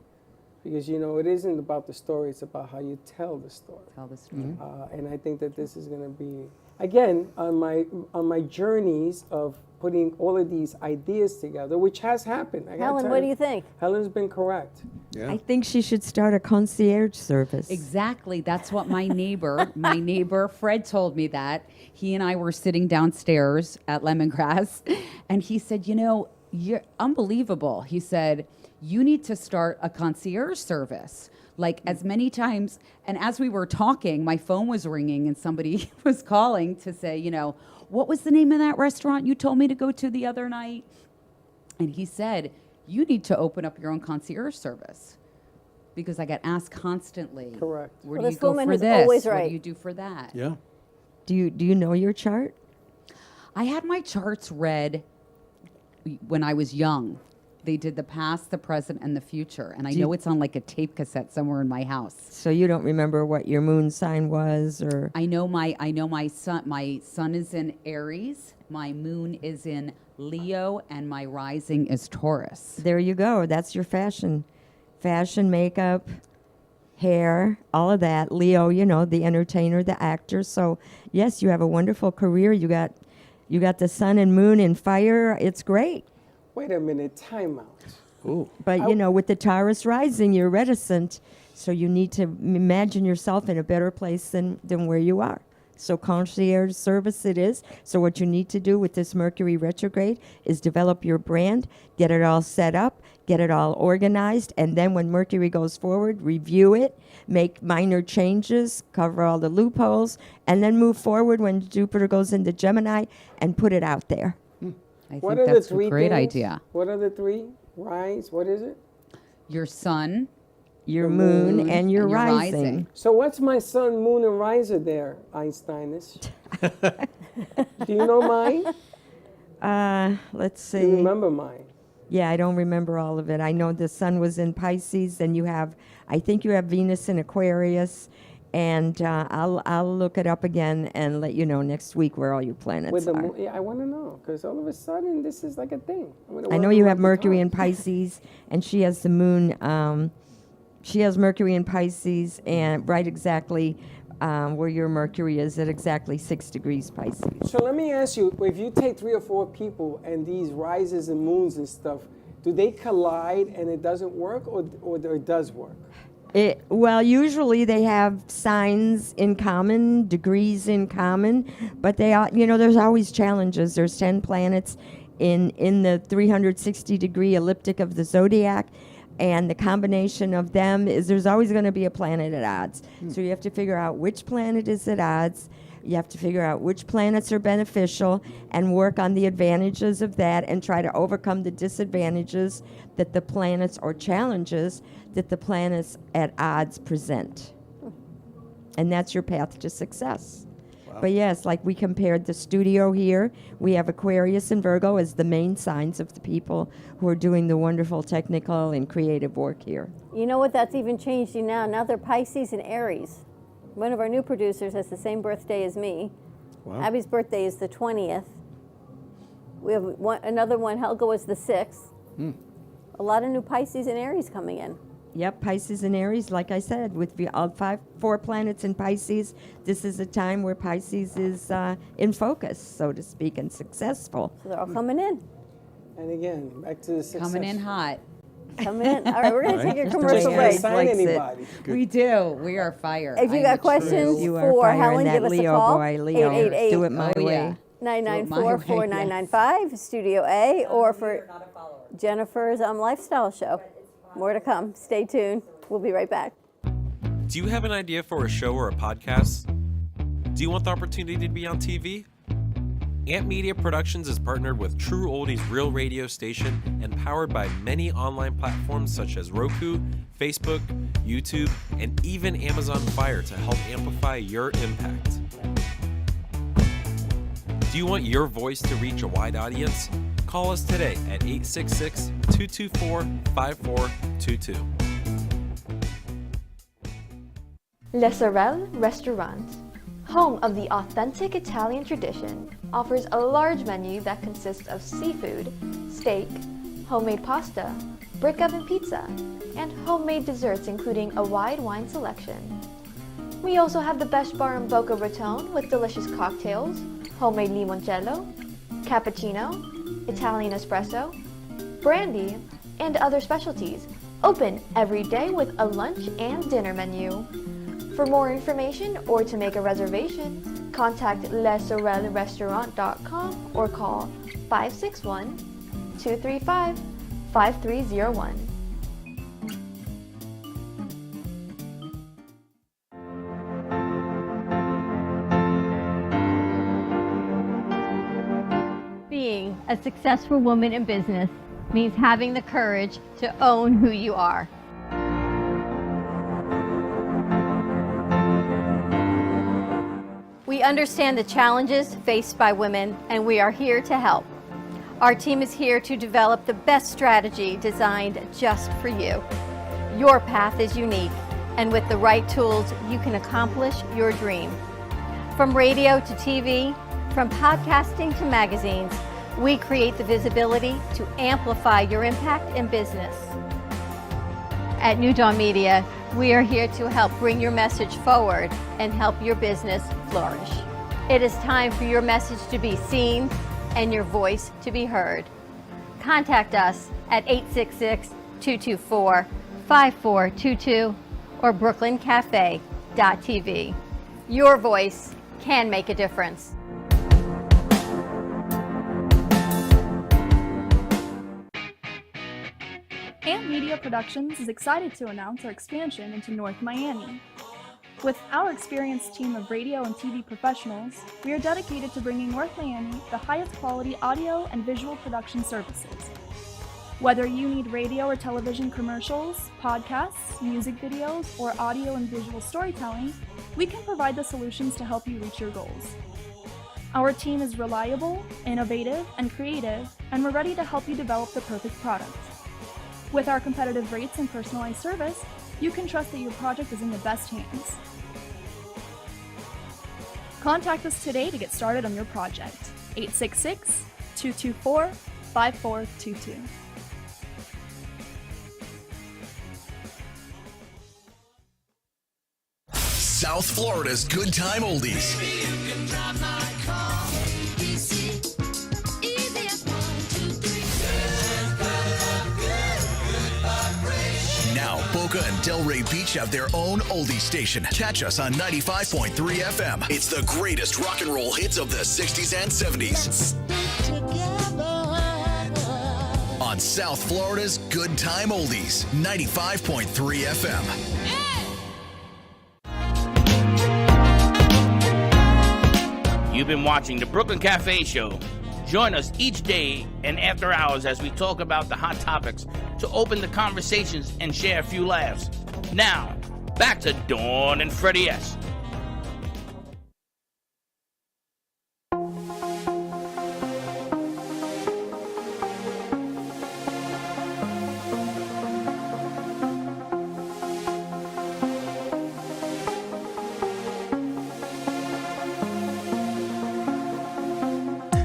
Because, you know, it isn't about the story, it's about how you tell the story. Tell the story. And I think that this is going to be again, on my journeys of putting all of these ideas together, which has happened. Helen, what do you think? Helen's been correct. I think she should start a concierge service. Exactly. That's what my neighbor Fred told me that. He and I were sitting downstairs at Lemongrass, and he said, you know, you're unbelievable. He said, you need to start a concierge service. Like as many times, and as we were talking, my phone was ringing and somebody was calling to say, you know, what was the name of that restaurant you told me to go to the other night? And he said, you need to open up your own concierge service. Because I get asked constantly, correct. Where Well, do you this go woman for is this? always What right. do you do for that? Yeah. Do you know your chart? I had my charts read when I was young. They did the past, the present, and the future. And I know it's on like a tape cassette somewhere in my house. So you don't remember what your moon sign was, or? I know my sun. My sun is in Aries. My moon is in Leo, and my rising is Taurus. There you go. That's your fashion, makeup, hair, all of that. Leo, you know, the entertainer, the actor. So yes, you have a wonderful career. You got the sun and moon in fire. It's great. Wait a minute, time out. Ooh. But, you know, with the Taurus rising, you're reticent, so you need to imagine yourself in a better place than where you are. So concierge service it is. So what you need to do with this Mercury retrograde is develop your brand, get it all set up, get it all organized, and then when Mercury goes forward, review it, make minor changes, cover all the loopholes, and then move forward when Jupiter goes into Gemini and put it out there. I What think are that's the three a great things? idea. What are the three? Rise, what is it? Your sun, your moon, and your rising. So what's my sun, moon, and riser there, Einsteinish? Do you know mine? Let's see. You remember mine? Yeah, I don't remember all of it. I know the sun was in Pisces, and I think you have Venus in Aquarius, and I'll look it up again and let you know next week where all your planets With the are. moon, yeah, I want to know because all of a sudden this is like a thing. I know you have Mercury in Pisces, and she has the moon. She has Mercury in Pisces, and right exactly where your Mercury is at exactly 6 degrees Pisces. So let me ask you: if you take 3 or 4 people and these rises and moons and stuff, do they collide and it doesn't work, or it does work? Well, usually they have signs in common, degrees in common, but they are, you know, there's always challenges. There's 10 planets in the 360-degree elliptic of the zodiac, and the combination of them is there's always going to be a planet at odds. So you have to figure out which planet is at odds. You have to figure out which planets are beneficial and work on the advantages of that and try to overcome the disadvantages that the planets or challenges that the planets at odds present. And that's your path to success. Wow. But yes, like we compared the studio here, we have Aquarius and Virgo as the main signs of the people who are doing the wonderful technical and creative work here. You know what? That's even changing now. Now they're Pisces and Aries. One of our new producers has the same birthday as me. Wow. Abby's birthday is the 20th. We have another one, Helga was the 6th. A lot of new Pisces and Aries coming in. Yep, Pisces and Aries, like I said, with all 4 planets in Pisces, this is a time where Pisces is in focus, so to speak, and successful. So they're all coming in. And again, back to the success. Coming in hot. Coming in. All right, we're going to take a commercial break. We do. We are fire. If you got questions for Helen, give us a call. Leo. 888 Do it my way. 994-4995, Studio A, or for Jennifer's Lifestyle Show. More to come. Stay tuned. We'll be right back. Do you have an idea for a show or a podcast? Do you want the opportunity to be on TV? Amp Media Productions is partnered with True Oldies Real Radio Station and powered by many online platforms such as Roku, Facebook, YouTube, and even Amazon Fire to help amplify your impact. Do you want your voice to reach a wide audience? Call us today at 866-224-5422. Le Sorel Restaurant, home of the authentic Italian tradition, offers a large menu that consists of seafood, steak, homemade pasta, brick oven pizza, and homemade desserts including a wide wine selection. We also have the best bar in Boca Raton with delicious cocktails, homemade limoncello, cappuccino, Italian espresso, brandy, and other specialties. Open every day with a lunch and dinner menu. For more information or to make a reservation, contact lesorelrestaurant.com or call 561-235-5301. Being a successful woman in business means having the courage to own who you are. We understand the challenges faced by women, and we are here to help. Our team is here to develop the best strategy designed just for you. Your path is unique, and with the right tools, you can accomplish your dream. From radio to TV, from podcasting to magazines, we create the visibility to amplify your impact in business. At New Dawn Media, we are here to help bring your message forward and help your business flourish. It is time for your message to be seen and your voice to be heard. Contact us at 866-224-5422 or brooklyncafe.tv. Your voice can make a difference. Amp Media Productions is excited to announce our expansion into North Miami. With our experienced team of radio and TV professionals, we are dedicated to bringing North Miami the highest quality audio and visual production services. Whether you need radio or television commercials, podcasts, music videos, or audio and visual storytelling, we can provide the solutions to help you reach your goals. Our team is reliable, innovative, and creative, and we're ready to help you develop the perfect product. With our competitive rates and personalized service, you can trust that your project is in the best hands. Contact us today to get started on your project. 866-224-5422. South Florida's Good Time Oldies. Now, Boca and Delray Beach have their own oldie station. Catch us on 95.3 FM. It's the greatest rock and roll hits of the 60s and 70s. On South Florida's Good Time Oldies, 95.3 FM. You've been watching the Brooklyn Cafe Show. Join us each day and after hours as we talk about the hot topics to open the conversations and share a few laughs. Now, back to Dawn and Freddie S.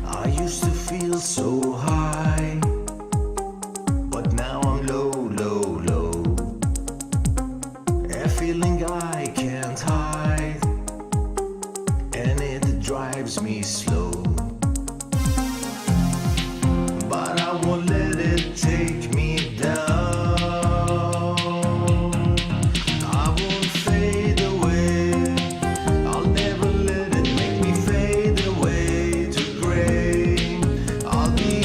I used to feel so high, but now I'm low, low, low. A feeling I can't hide, and it drives me slow. But I won't let it take me down. I won't fade away. I'll never let it make me fade away to gray. I'll be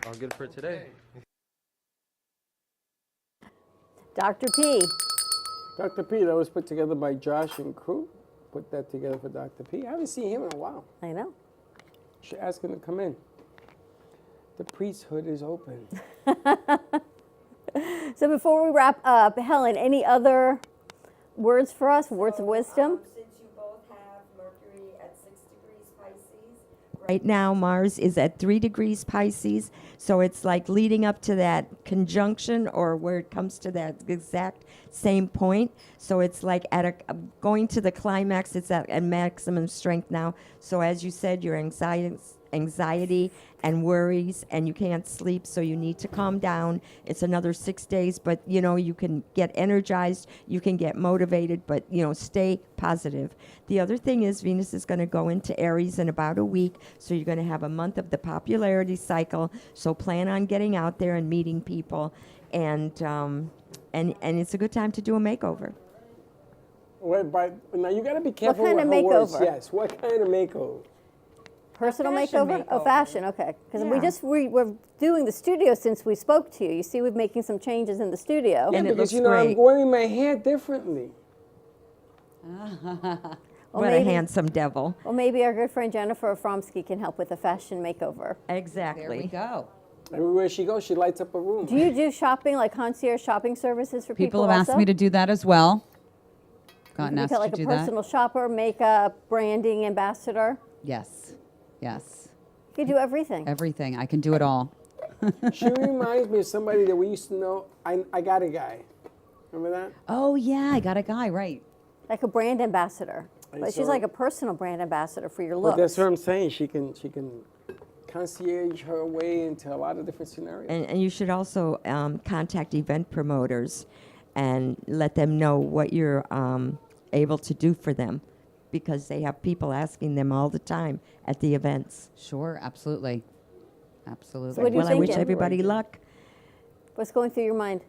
All good for today. Dr. P. Dr. P, that was put together by Josh and crew. Put that together for Dr. P. I haven't seen him in a while. I know. Should ask him to come in. The priesthood is open. So before we wrap up, Helen, any other words for us, words of wisdom? Since you both have Mercury at 6 degrees Pisces, right now Mars is at 3 degrees Pisces, so it's like leading up to that conjunction or where it comes to that exact same point. So it's like going to the climax, it's at maximum strength now. So as you said, your anxiety and worries, and you can't sleep, so you need to calm down. It's another 6 days, but you can get energized, you can get motivated, but stay positive. The other thing is Venus is going to go into Aries in about a week, so you're going to have a month of the popularity cycle. So plan on getting out there and meeting people, and it's a good time to do a makeover. Now you got to be careful kind with of her words. makeover? Yes. What kind of makeover? Personal fashion makeover? Oh, fashion, okay. Because we're doing the studio since we spoke to you. You see, we're making some changes in the studio. Yeah, because I'm wearing my hair differently. What a handsome devil. Well, maybe our good friend Jennifer Fromsky can help with a fashion makeover. Exactly. There we go. Everywhere she goes, she lights up a room. Do you do shopping, like concierge shopping services for people People have asked me to do that as well. Gotten you asked like to do a that. personal shopper, makeup, branding ambassador. Yes. Yes. You can do everything. Everything. I can do it all. She reminds me of somebody that we used to know. I got a guy. Remember that? Oh, yeah. I got a guy, right. Like a brand ambassador. But she's so- like a personal brand ambassador for your But looks. that's what I'm saying. She can concierge her way into a lot of different scenarios. And you should also contact event promoters and let them know what you're able to do for them, because they have people asking them all the time at the events. Sure, absolutely. Absolutely. So what do you Well, I wish thinking? everybody luck. What's going through your mind?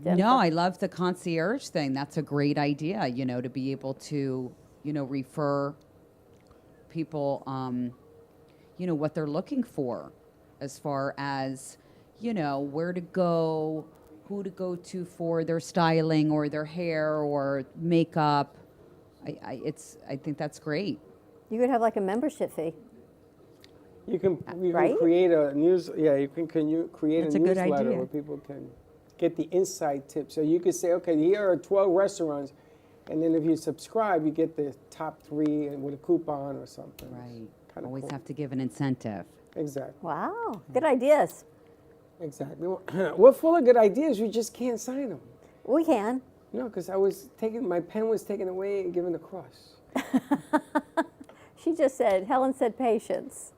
Jennifer? No, I love the concierge thing. That's a great idea, to be able to, refer people, what they're looking for as far as, where to go, who to go to for their styling or their hair or makeup. I think that's great. You could have like a membership fee. You can Right? create a news. Yeah, you can create That's a a good newsletter idea. where people can get the inside tips. So you could say, okay, here are 12 restaurants, and then if you subscribe, you get the top 3 and with a coupon or something. Right. Kinda Always cool. have to give an incentive. Exactly. Wow, good ideas. Exactly. We're full of good ideas. We just can't sign them. We can. No, because my pen was taken away and given a cross. Helen said patience.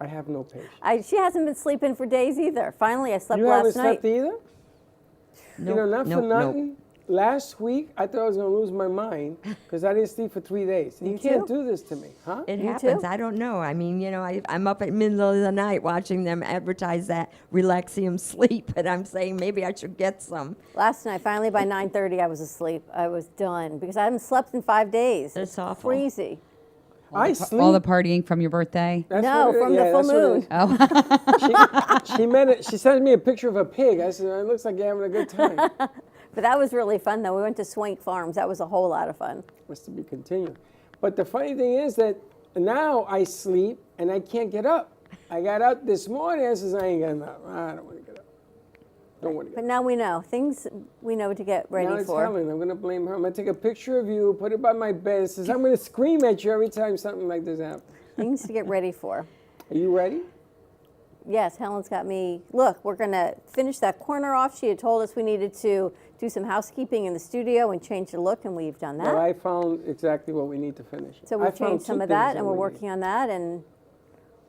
I have no patience. She hasn't been sleeping for days either. Finally, I slept You last haven't night. slept either? Not for nothing. Last week, I thought I was going to lose my mind because I didn't sleep for 3 days. You can't do this to me, huh? It happens. I don't know. I mean, I'm up at middle of the night watching them advertise that Relaxium sleep, and I'm saying maybe I should get some. Last night, finally by 9:30, I was asleep. I was done because I haven't slept in 5 days. That's awful. Crazy. All the partying from the birthday? No, from the full moon. Oh. She sent me a picture of a pig. I said, it looks like you're having a good time. But that was really fun, though. We went to Swank Farms. That was a whole lot of fun. Must to be continued. But the funny thing is that now I sleep and I can't get up. I got up this morning. I says, I ain't getting up. I don't want to get up. Don't want to get But now we know. Things we know to get ready now it's for. Helen. I'm going to blame her. I'm going to take a picture of you, put it by my bed. It says, I'm going to scream at you every time something like this happens. Things to get ready for. Are you ready? Yes, Helen's got me. Look, we're going to finish that corner off. She had told us we needed to do some housekeeping in the studio and change the look, and we've done that. Well, I found exactly what we need to finish. So I we've found changed some two of that, things and we're we working on that. And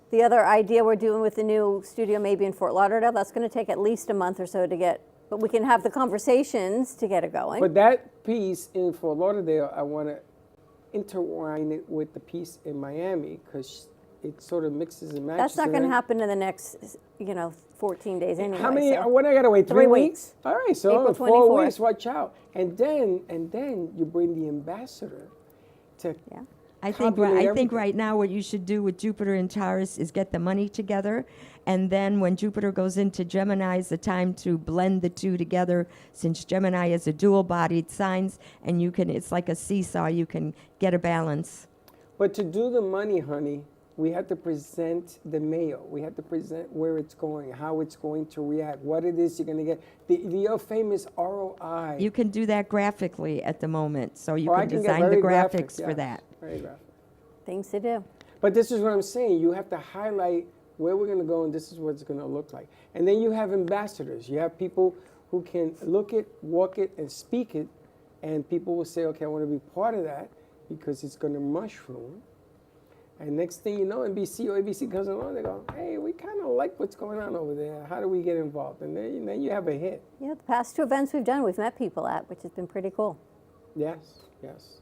the other idea we're doing with the new studio, maybe in Fort Lauderdale, that's going to take at least a month or so to get. But we can have the conversations to get it going. But that piece in Fort Lauderdale, I want to intertwine it with the piece in Miami because it sort of mixes and matches. That's not going to happen in the next, 14 days anyway. How many? so. What I got to wait? 3 3 weeks? All right, so April 4 24th. weeks. Watch out. And then you bring the ambassador to I think right now what you should do with Jupiter and Taurus is get the money together, and then when Jupiter goes into Gemini, is the time to blend the two together, since Gemini is a dual-bodied signs, and it's like a seesaw, you can get a balance. But to do the money, honey, we have to present the mail. We have to present where it's going, how it's going to react, what it is you're going to get. Your famous ROI. You can do that graphically at the moment, so you I can design the graphics for that. Very graphic. Things to do. But this is what I'm saying. You have to highlight where we're going to go, and this is what it's going to look like. And then you have ambassadors. You have people who can look it, walk it, and speak it, and people will say, okay, I want to be part of that because it's going to mushroom. And next thing you know, NBC or ABC comes along, they go, hey, we kind of like what's going on over there. How do we get involved? And then you have a hit. Yeah, the past 2 events we've done, we've met people at, which has been pretty cool. Yes,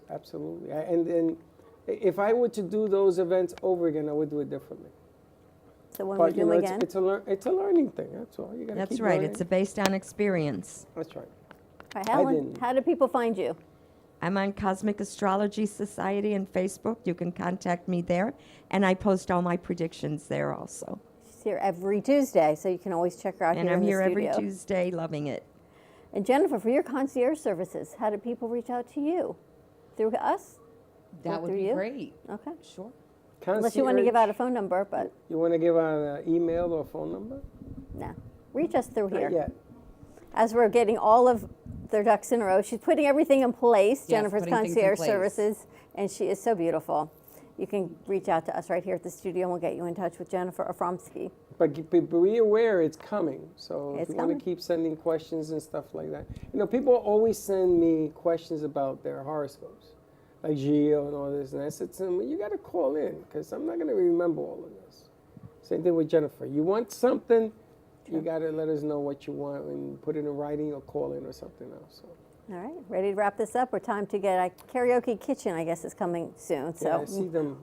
absolutely. And if I were to do those events over again, I would do it differently. So when we do them again? It's a learning thing, that's all. You gotta That's keep right. learning. It's based on experience. That's right. All right, Helen, how do people find you? I'm on Cosmic Astrology Society on Facebook. You can contact me there, and I post all my predictions there also. She's here every Tuesday, so you can always check her out And here I'm in the here studio. every Tuesday, loving it. And Jennifer, for your concierge services, how do people reach out to you? Through us? That Or would through be you? great. Okay. Sure. Unless you want to give out a phone number, but You want to give out an email or a phone number? no. Reach us through here. Not yet. As we're getting all of their ducks in a row, she's putting everything in place, Yes, Jennifer's putting things in concierge place. services, and she is so beautiful. You can reach out to us right here at the studio, and we'll get you in touch with Jennifer Afromsky. But be aware it's coming. So if It's you want coming. to keep sending questions and stuff like that. You know, people always send me questions about their horoscopes, like Geo and all this. And I said to them, you got to call in because I'm not going to remember all of this. Same thing with Jennifer. You want something, you got to let us know what you want and put it in writing or call in or something else. So. All right, ready to wrap this up? We're time to get a karaoke kitchen, I guess, is coming soon. So Yeah, I see them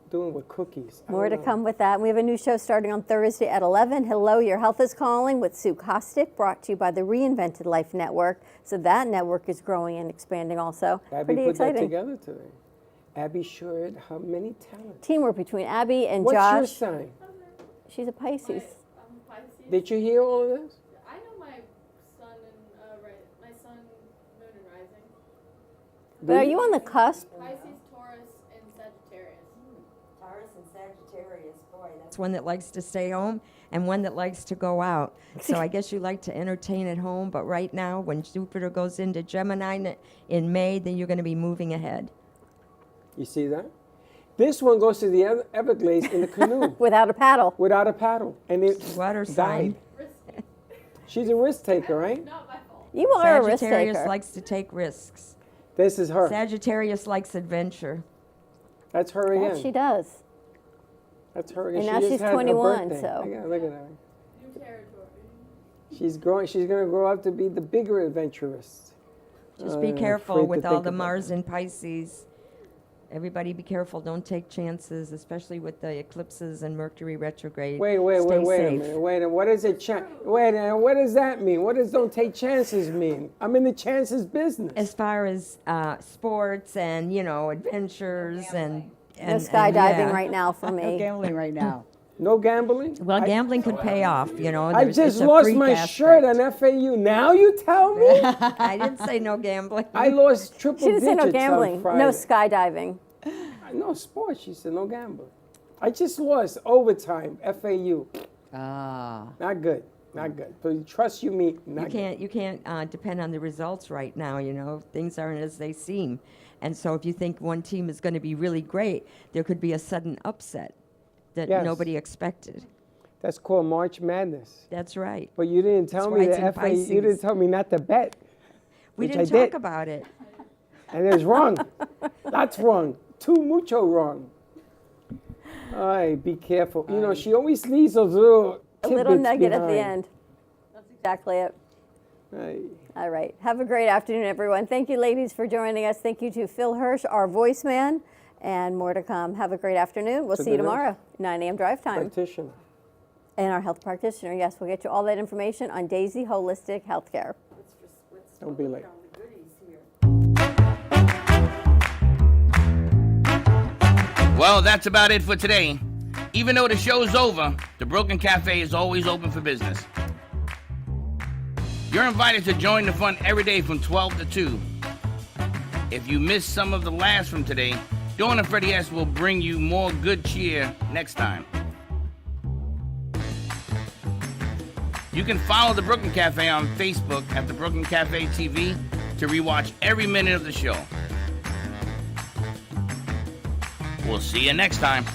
doing with cookies. I more to don't know. come with that. We have a new show starting on Thursday at 11. Hello, Your Health is Calling with Sue Kostick, brought to you by the Reinvented Life Network. So that network is growing and expanding also. Abby Pretty put exciting. that together today. Abby showed how many talents. Teamwork between Abby and What's Josh. your sign? She's a Pisces. Did you hear all of this? I know my sun and my sun, moon, and rising. But are you on the cusp? Pisces, Taurus, and Sagittarius. Taurus and Sagittarius, boy, that's one that likes to stay home and one that likes to go out. So I guess you like to entertain at home, but right now, when Jupiter goes into Gemini in May, then you're going to be moving ahead. You see that? This one goes to the Everglades in the canoe. Without a paddle. Without a paddle. And it Water died. sign. She's a risk taker, right? You are a risk Sagittarius taker. likes to take risks. This is her. Sagittarius likes adventure. That's her again. That she does. That's her again. And She now just she's had her 21, birthday. so. Look at her. She's growing. She's going to grow up to be the bigger adventurist. Just be I'm careful afraid to with all think the about Mars in Pisces. Everybody be careful. Don't take chances, especially with the eclipses and Mercury retrograde. Wait Stay a safe. minute. Wait a minute. What is it? What does that mean? What does don't take chances mean? I'm in the chances business. As far as sports and, adventures and No skydiving yeah. right now for me. No gambling right now. No gambling? Well, gambling could pay off, I there's- just it's a lost freak my aspect. shirt on FAU. Now you tell me? I didn't say no gambling. I lost triple She didn't say digits no gambling, on Friday. no skydiving. No sports. She said no gambling. I just lost overtime. FAU. Ah. Not good. Not good. But trust you me. Not You can't depend on the results right now. Things aren't as they seem, and so if you think one team is going to be really great, there could be a sudden upset that Yes. nobody expected. That's called March Madness. That's right. But you didn't tell That's me why it's the in FAU. You didn't Pisces. tell me not to bet. We which didn't I talk did. about it. And it was wrong. That's wrong. Too mucho wrong. All right, be careful. She always leaves those little A little tidbits nugget at the behind. end. That's exactly it. Hey. All right. Have a great afternoon, everyone. Thank you, ladies, for joining us. Thank you to Phil Hirsch, our voice man, and more to come. Have a great afternoon. We'll To see you the tomorrow, 9 a.m. drive time. Practitioner. And our health practitioner. Yes, we'll get you all that information on Daisy Holistic Healthcare. Don't be late. Well, that's about it for today. Even though the show's over, the Brooklyn Cafe is always open for business. You're invited to join the fun every day from 12 to 2. If you missed some of the laughs from today, Dawn and Freddie S. will bring you more good cheer next time. You can follow the Brooklyn Cafe on Facebook at the Brooklyn Cafe TV to rewatch every minute of the show. We'll see you next time.